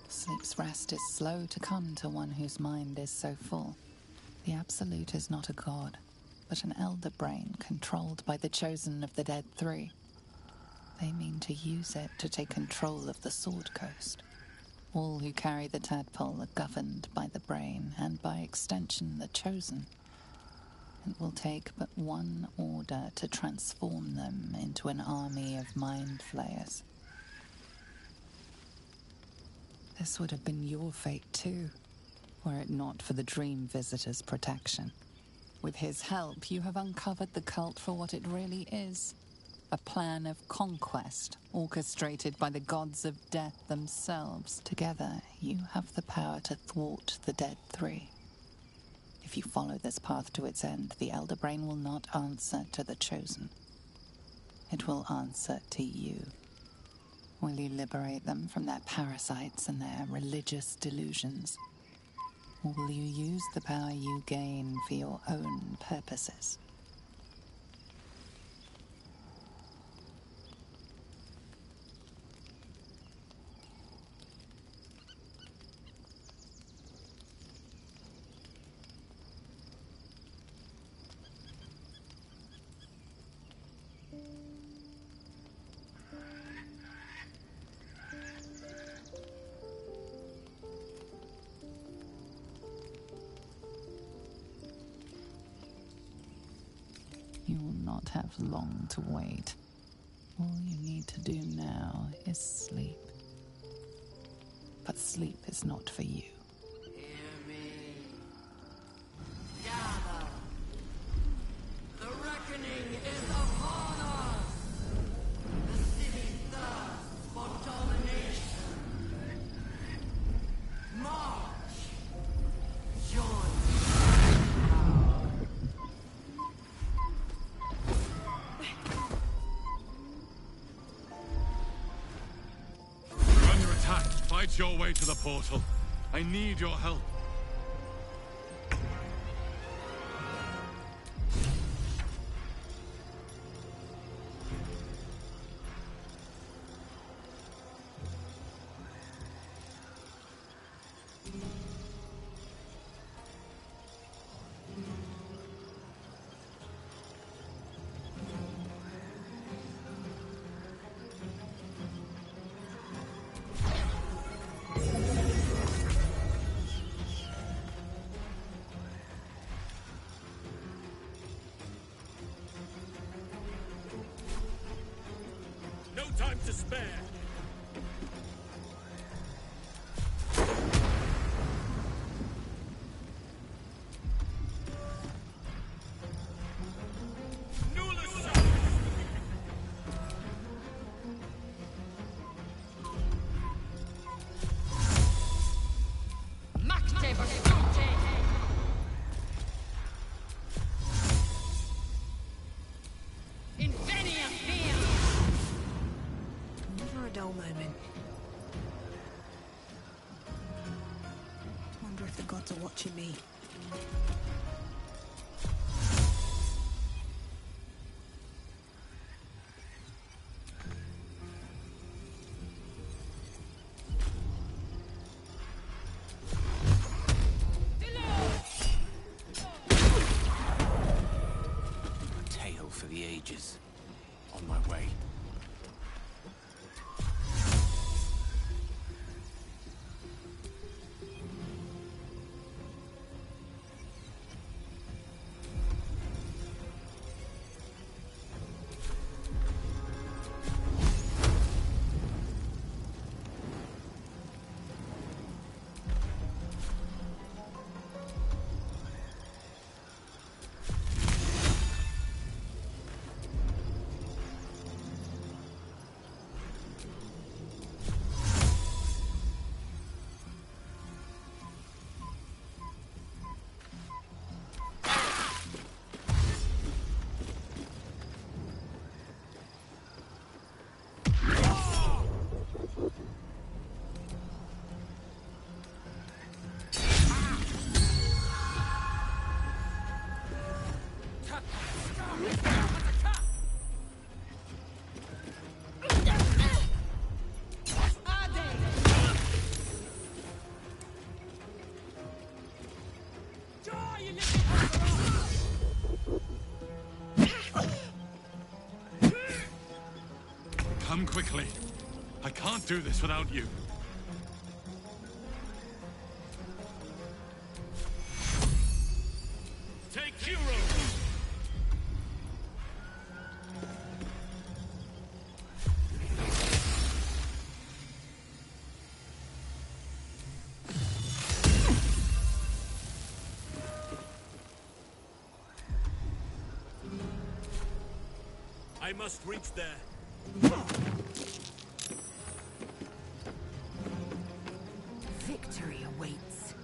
Sleep's rest is slow to come to one whose mind is so full. The Absolute is not a god, but an elder brain controlled by the chosen of the Dead Three. They mean to use it to take control of the Sword Coast. All who carry the tadpole are governed by the brain, and by extension the chosen. It will take but one order to transform them into an army of mind flayers. This would have been your fate too, were it not for the Dream Visitor's protection. With his help, you have uncovered the cult for what it really is. A plan of conquest, orchestrated by the gods of death themselves. Together, you have the power to thwart the Dead Three. If you follow this path to its end, the Elder Brain will not answer to the Chosen. It will answer to you. Will you liberate them from their parasites and their religious delusions? Or will you use the power you gain for your own purposes? You will not have long to wait. All you need to do now is sleep. But sleep is not for you. Hear me. Gather. The reckoning is upon us. The city thirsts for domination. March. Join. Fight your way to the portal. I need your help. No time to spare. Never a dull moment. Wonder if the gods are watching me. Come quickly. I can't do this without you. Take Hero! I must reach there. Victory awaits.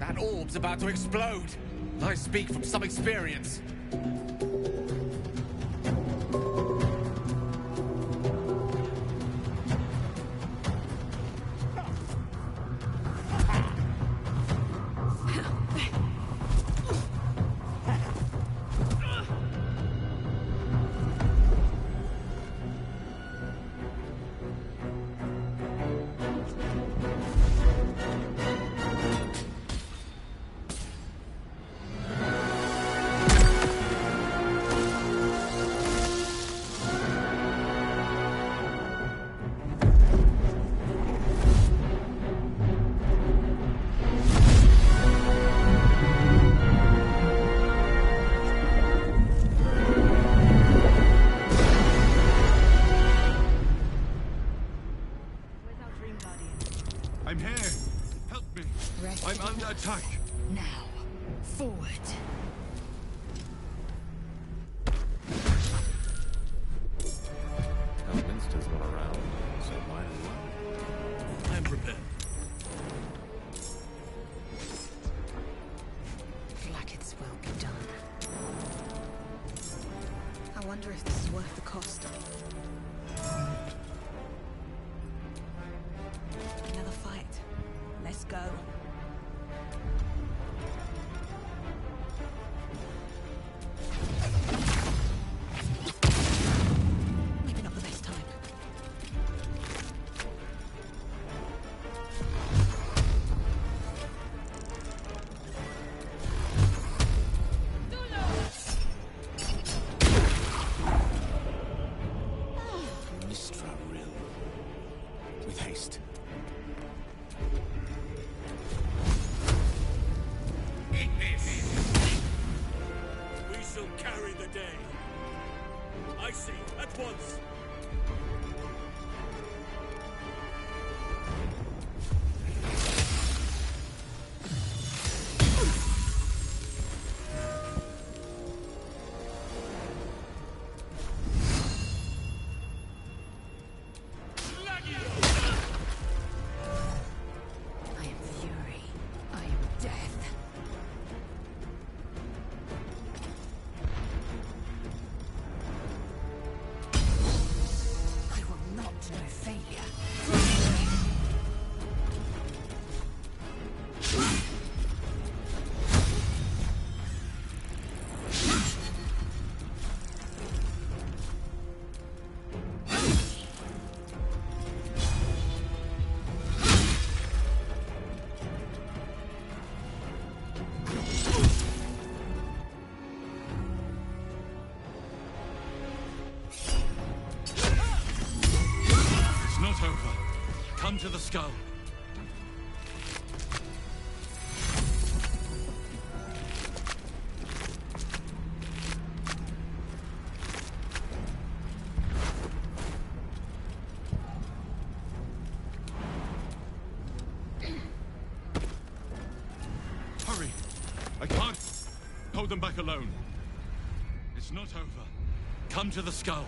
That orb's about to explode. I speak from some experience. I'm here. Help me. I'm under attack. Now, forward. Elminster's not around, so might as well. I'm prepared. Blackett's will be done. I wonder if this is worth the cost. Another fight. Let's go. Maybe not the best time. Mistra Rill. With haste. Eat this! We shall carry the day. I see, at once. I am fury. I am death. I will not know failure. It's not over. Come to the skull. Hurry! I can't hold them back alone. It's not over. Come to the skull.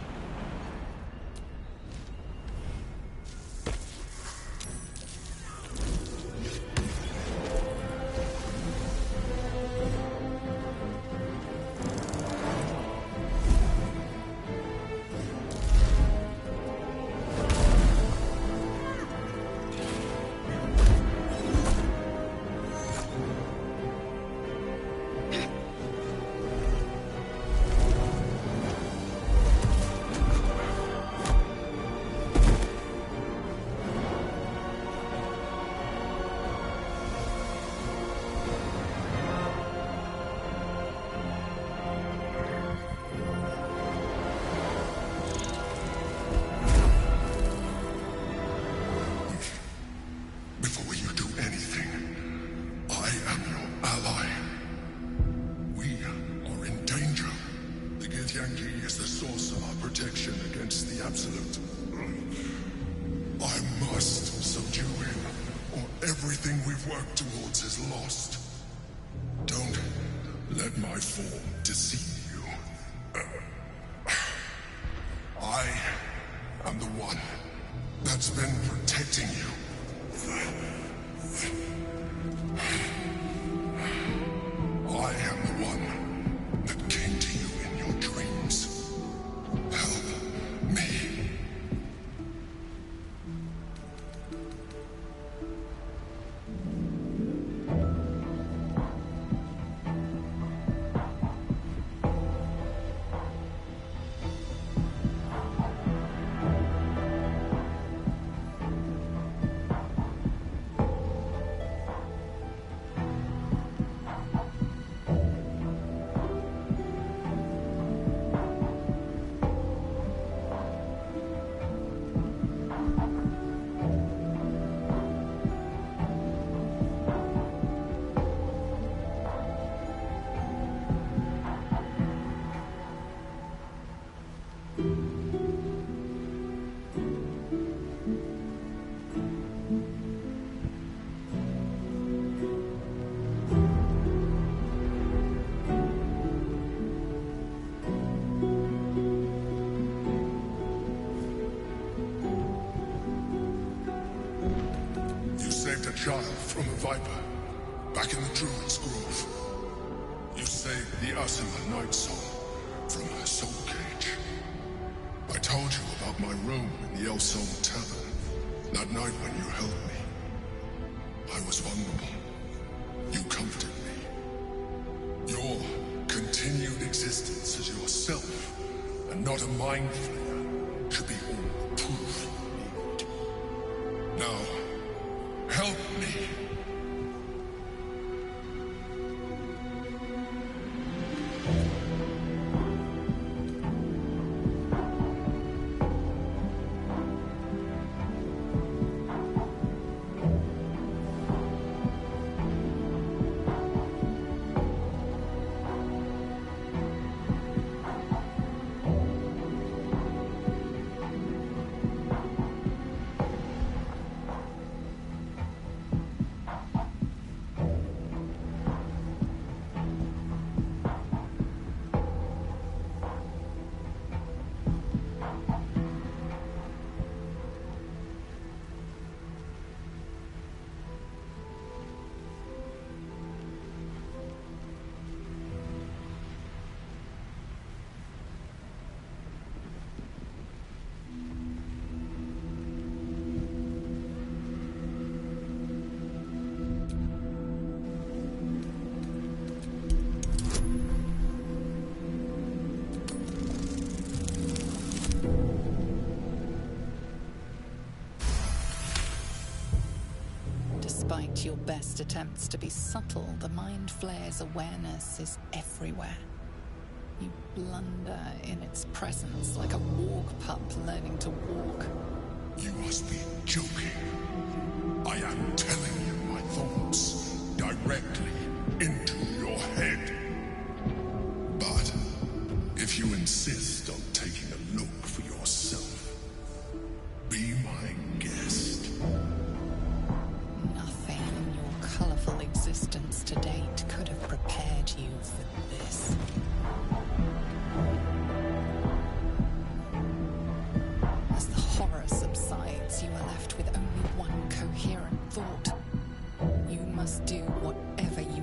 is the source of our protection against the Absolute. I must subdue him, or everything we've worked towards is lost. Don't let my form deceive you. I am the one that's been protecting you. I am the one that came to you in your dreams. Help me. A child from a viper, back in the Druid's Grove. You saved the Ursula Night Soul from her soul cage. I told you about my room in the El Sol Tavern, that night when you held me. I was vulnerable. You comforted me. Your continued existence as yourself, and not a mind flayer, should be all the proof you need. Now, help me. Despite your best attempts to be subtle, the Mind Flayer's awareness is everywhere. You blunder in its presence like a walk pup learning to walk. You must be joking. I am telling you my thoughts directly into your head. But if you insist on taking a look for yourself, be my guest. Nothing in your colorful existence to date could have prepared you for this. As the horror subsides, you are left with only one coherent thought. You must do whatever you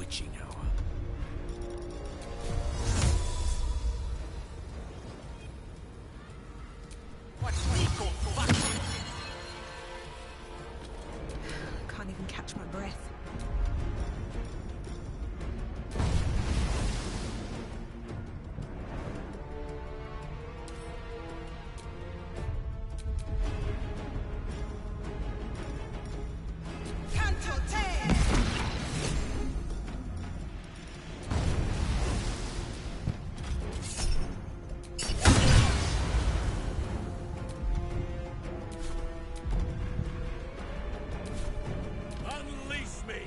witching hour. Can't even catch my breath. Unleash me!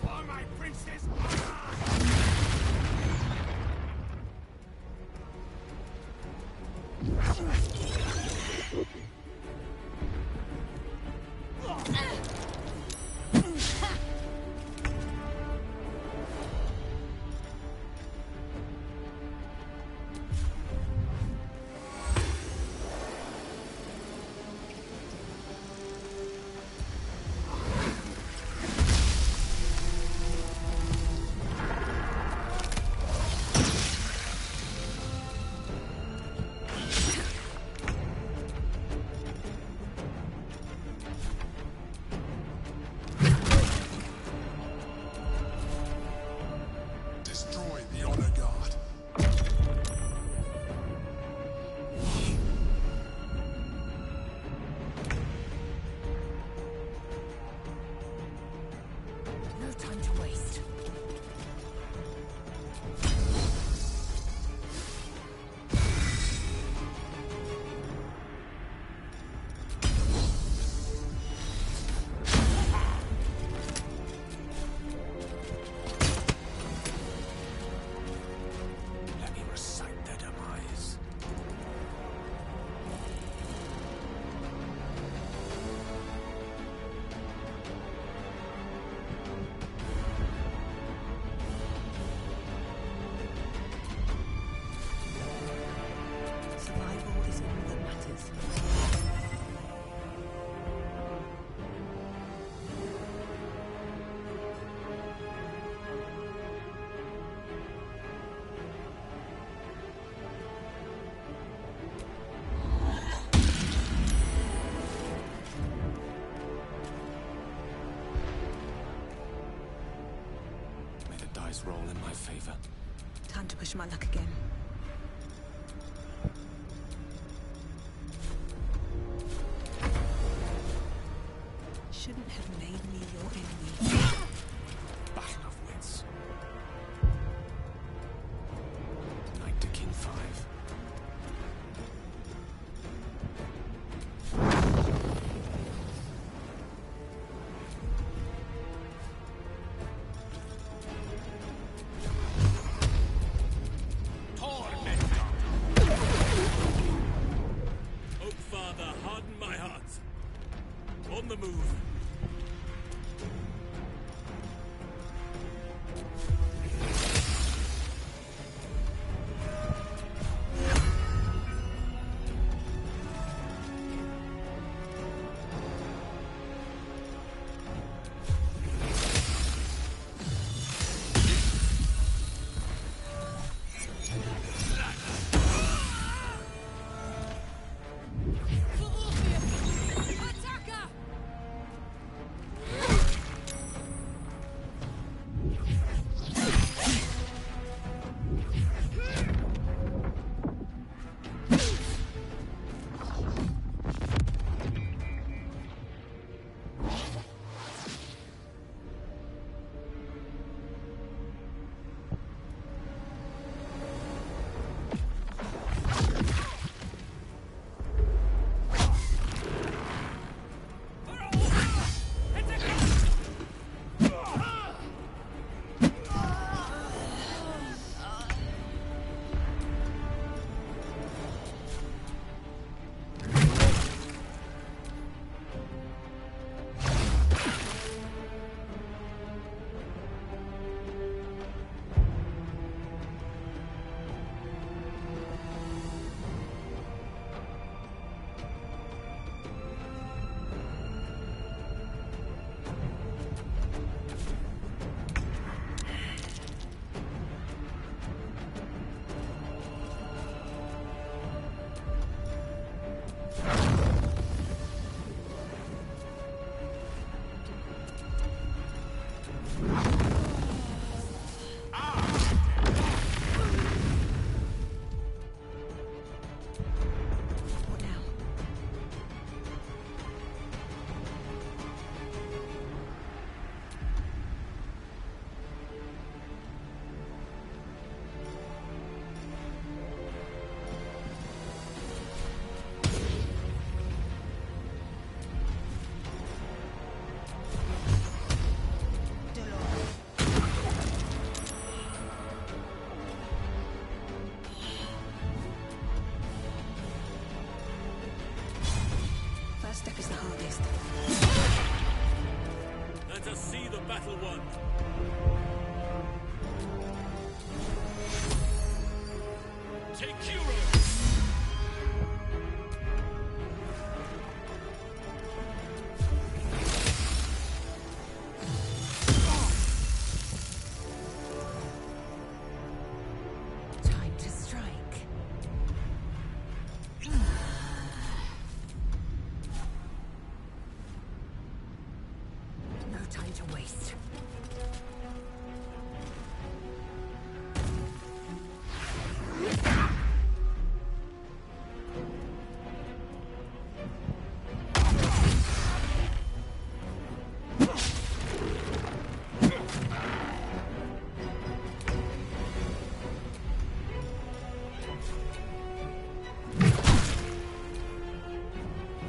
For my princess! Destroy the Honor Guard. No time to waste. Let me recite their demise. Survival is all that matters. May the dice roll in my favor. Time to push my luck again. Shouldn't have made me your enemy. Battle of wits. Knight to King 5. little one. Take Kuro! Time to strike. No time to waste.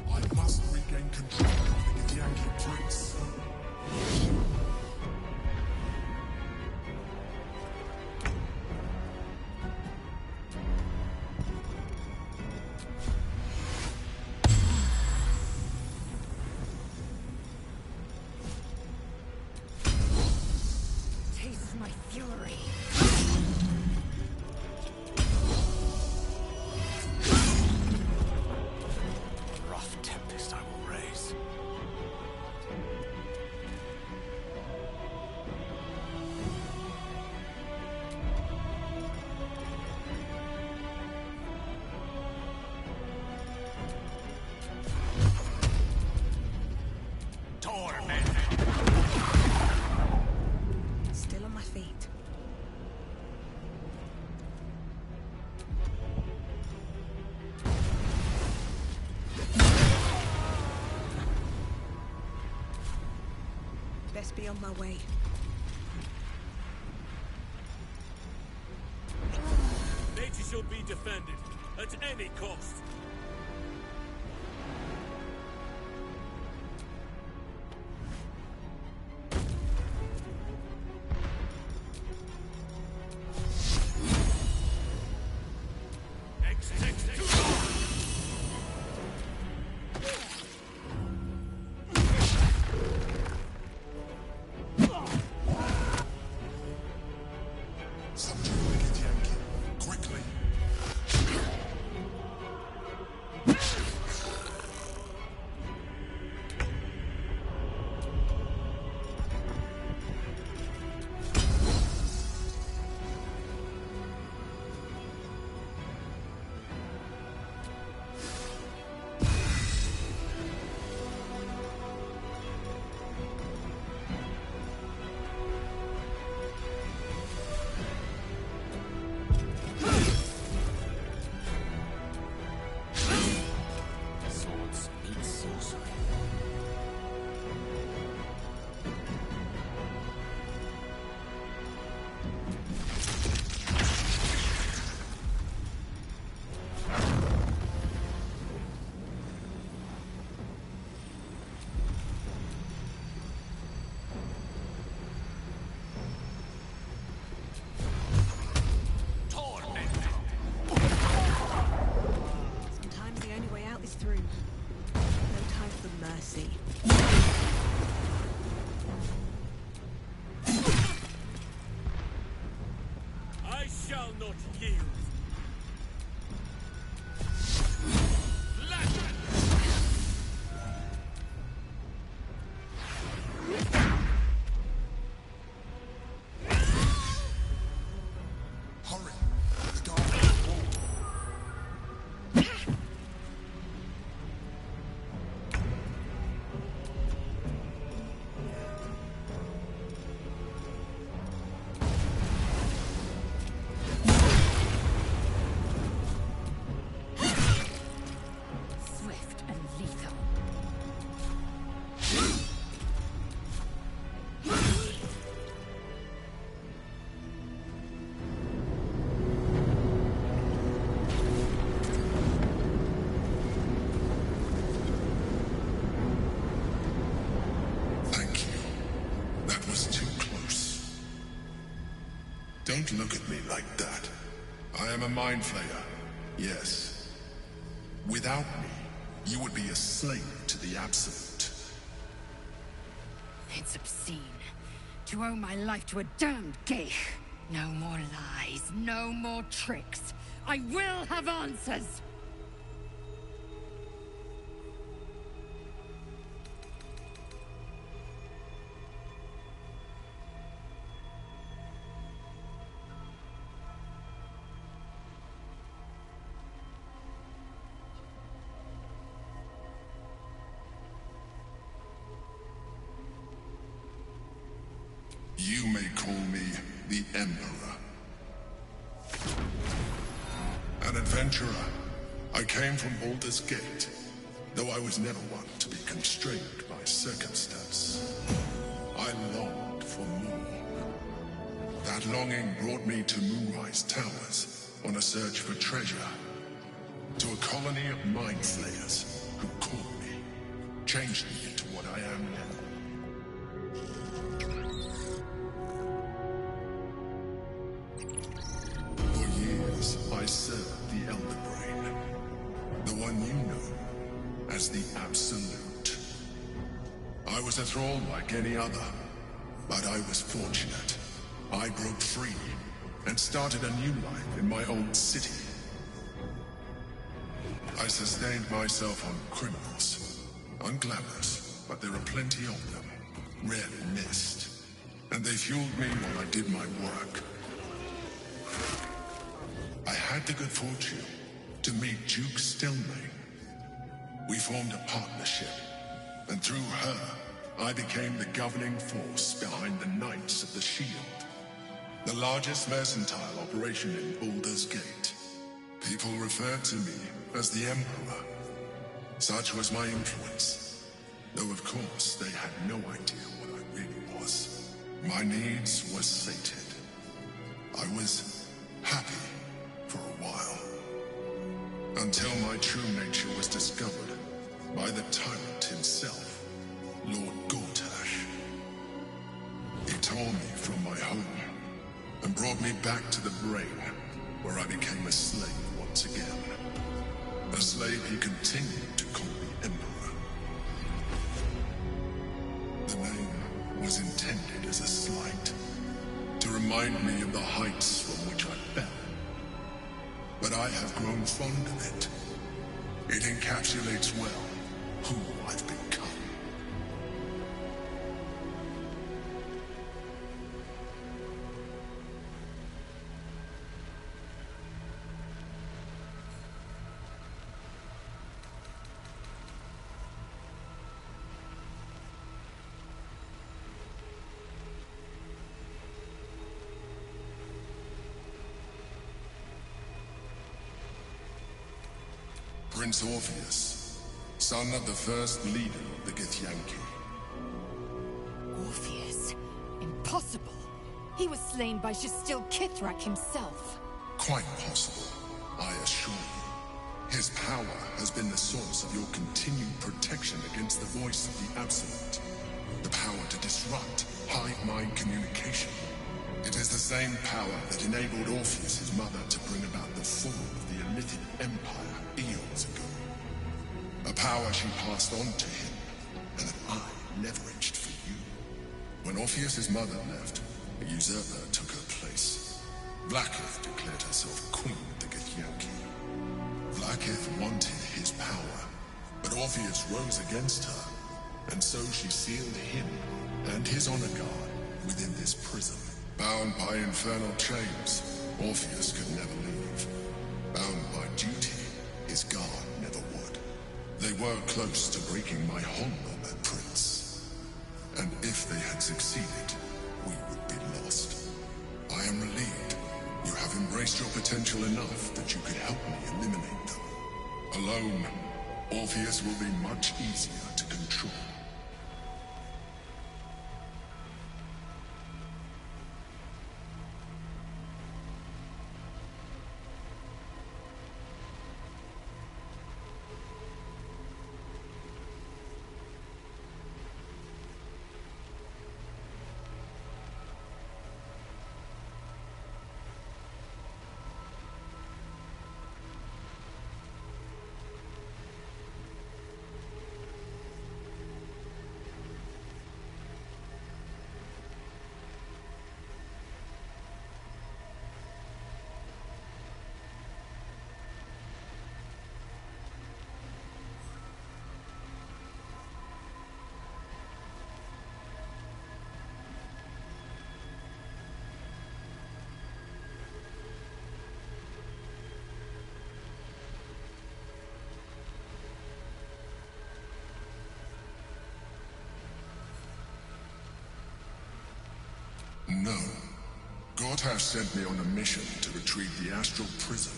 I must regain control of the Yankee Prince. Taste my fury. Rough tempest I will raise. Torment! Still on my feet. Best be on my way. Nature shall be defended, at any cost. Subdue the wicked Yankee. Quickly. Swords meet sorcery. Sometimes the only way out is through. No time for mercy. I shall not yield. Hurry. The dark wall. Swift and lethal. Thank you. That was too close. Don't look at me like that. I am a mind flayer. Yes. Without me, you would be a slave to the Absolute. It's obscene. to owe my life to a damned geich. No more lies, no more tricks. I will have answers! You may call me the Emperor. An adventurer. I came from Baldur's Gate, though I was never one to be constrained by circumstance. I longed for more. That longing brought me to Moonrise Towers on a search for treasure. To a colony of mind flayers who caught me, changed me into what I am now. I served the Elder Brain, the one you know as the Absolute. I was a thrall like any other, but I was fortunate. I broke free and started a new life in my old city. I sustained myself on criminals, unglamorous, but there are plenty of them, rarely missed, and they fueled me while I did my work. I had the good fortune to meet Duke Stelmane. We formed a partnership, and through her, I became the governing force behind the Knights of the Shield, the largest mercantile operation in Baldur's Gate. People referred to me as the Emperor. Such was my influence, though of course they had no idea what I really was. My needs were sated. I was happy for a while, until my true nature was discovered by the tyrant himself, Lord Gortash. He tore me from my home and brought me back to the Brain, where I became a slave once again. A slave he continued to call the Emperor. The name was intended as a slight, to remind me of the heights from which I fell. But I have grown fond of it. It encapsulates well who I've become. Prince Orpheus, son of the first leader of the Githyanki. Orpheus? Impossible! He was slain by Shastil Kithrak himself. Quite possible, I assure you. His power has been the source of your continued protection against the voice of the Absolute. The power to disrupt hive mind communication. It is the same power that enabled Orpheus' mother to bring about the fall of the Elithid Empire eons ago. A power she passed on to him, and that I leveraged for you. When Orpheus' mother left, a usurper took her place. Vlaakith declared herself queen of the Githyanki. Vlaakith wanted his power, but Orpheus rose against her, and so she sealed him and his honor guard within this prison. Bound by infernal chains, Orpheus could never leave. Bound by duty, his guard never would. They were close to breaking my honor, my prince. And if they had succeeded, we would be lost. I am relieved. You have embraced your potential enough that you could help me eliminate them. Alone, Orpheus will be much easier to control. No. Gortash sent me on a mission to retrieve the astral prism.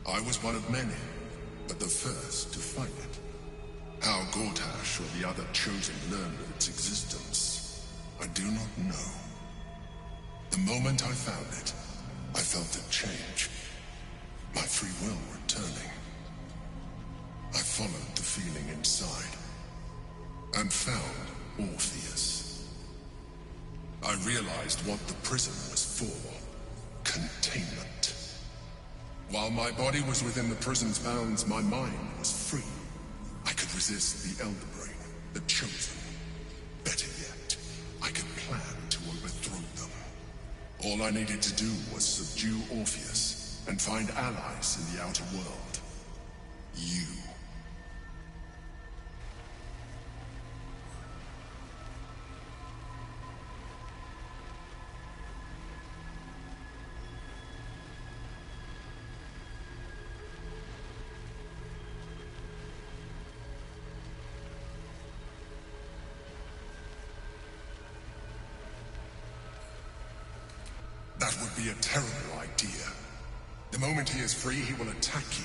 I was one of many, but the first to find it. How Gortash or the other Chosen learned of its existence, I do not know. The moment I found it, I felt it change. My free will returning. I followed the feeling inside, and found Orpheus. I realized what the prison was for. Containment. While my body was within the prison's bounds, my mind was free. I could resist the Elder Brain, the Chosen. Better yet, I could plan to overthrow them. All I needed to do was subdue Orpheus and find allies in the outer world. You. That would be a terrible idea. The moment he is free, he will attack you.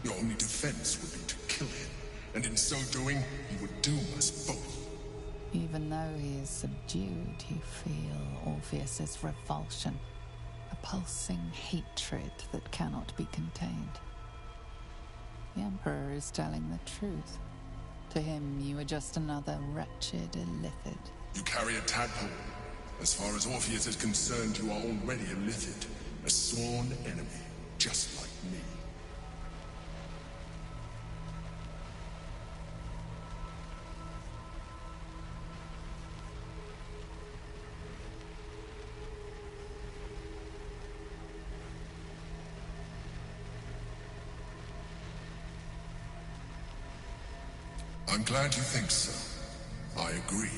Your only defense would be to kill him, and in so doing, he would doom us both. Even though he is subdued, you feel Orpheus's revulsion, a pulsing hatred that cannot be contained. The Emperor is telling the truth. To him, you are just another wretched illithid. You carry a tadpole. As far as Orpheus is concerned, you are already a Lithid, a sworn enemy, just like me. I'm glad you think so. I agree.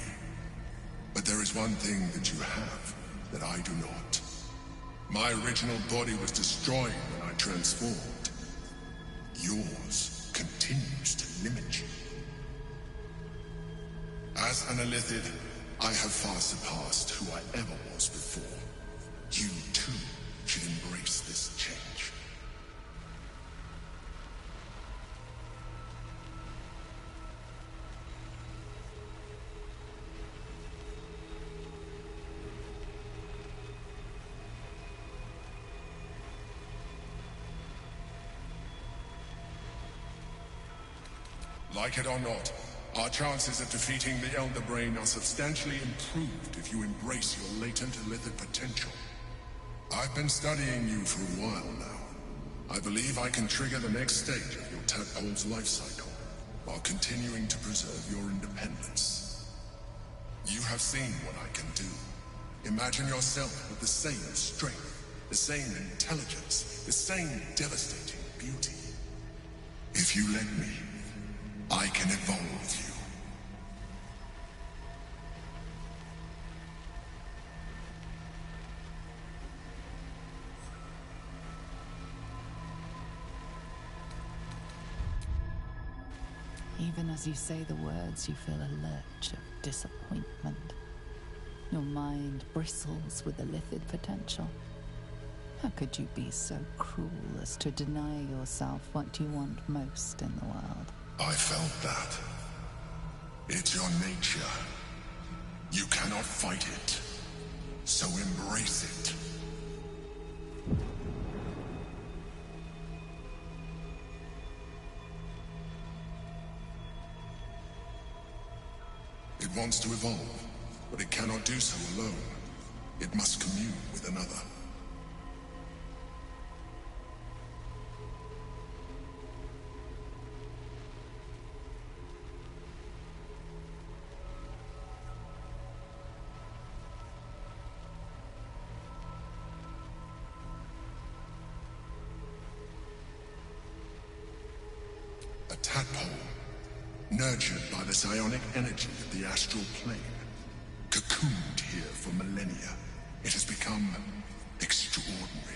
But there is one thing that you have that I do not. My original body was destroyed when I transformed. Yours continues to limit you. As an Illithid, I have far surpassed who I ever was before. You too should embrace this change. Like it or not, our chances of defeating the Elder Brain are substantially improved if you embrace your latent Illithid potential. I've been studying you for a while now. I believe I can trigger the next stage of your tadpole's life cycle, while continuing to preserve your independence. You have seen what I can do. Imagine yourself with the same strength, the same intelligence, the same devastating beauty. If you let me, I can evolve you. Even as you say the words, you feel a lurch of disappointment. Your mind bristles with Illithid potential. How could you be so cruel as to deny yourself what you want most in the world? I felt that. It's your nature. You cannot fight it. So embrace it. It wants to evolve, but it cannot do so alone. It must commune with another. A tadpole, nurtured by the psionic energy of the astral plane, cocooned here for millennia. It has become extraordinary.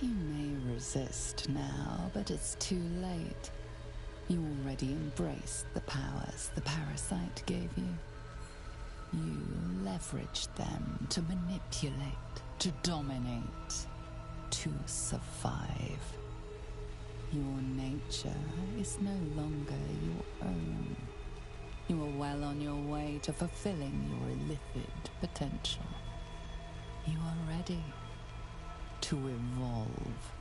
You may resist now, but it's too late. You already embraced the powers the parasite gave you. You leveraged them to manipulate, to dominate, to survive. Your nature is no longer your own. You are well on your way to fulfilling your illithid potential. You are ready to evolve.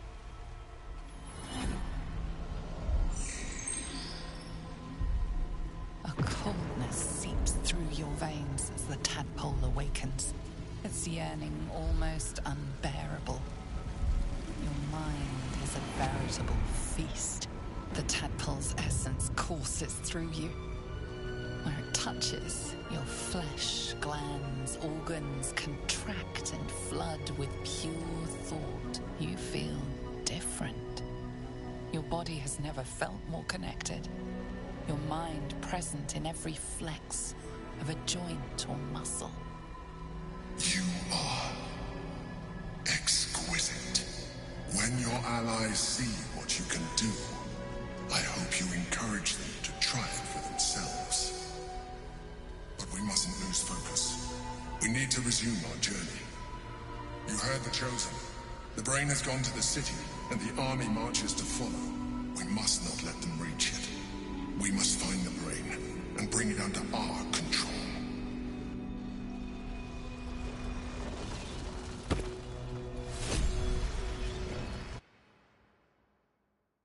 A coldness seeps through your veins as the tadpole awakens, its yearning almost unbearable. Your mind is a veritable feast. The tadpole's essence courses through you. Where it touches, your flesh, glands, organs contract and flood with pure thought. You feel different. Your body has never felt more connected. Your mind present in every flex of a joint or muscle. You are exquisite. When your allies see what you can do, I hope you encourage them to try it for themselves. But we mustn't lose focus. We need to resume our journey. You heard the Chosen. The Brain has gone to the city, and the army marches to follow. We must not let them reach it.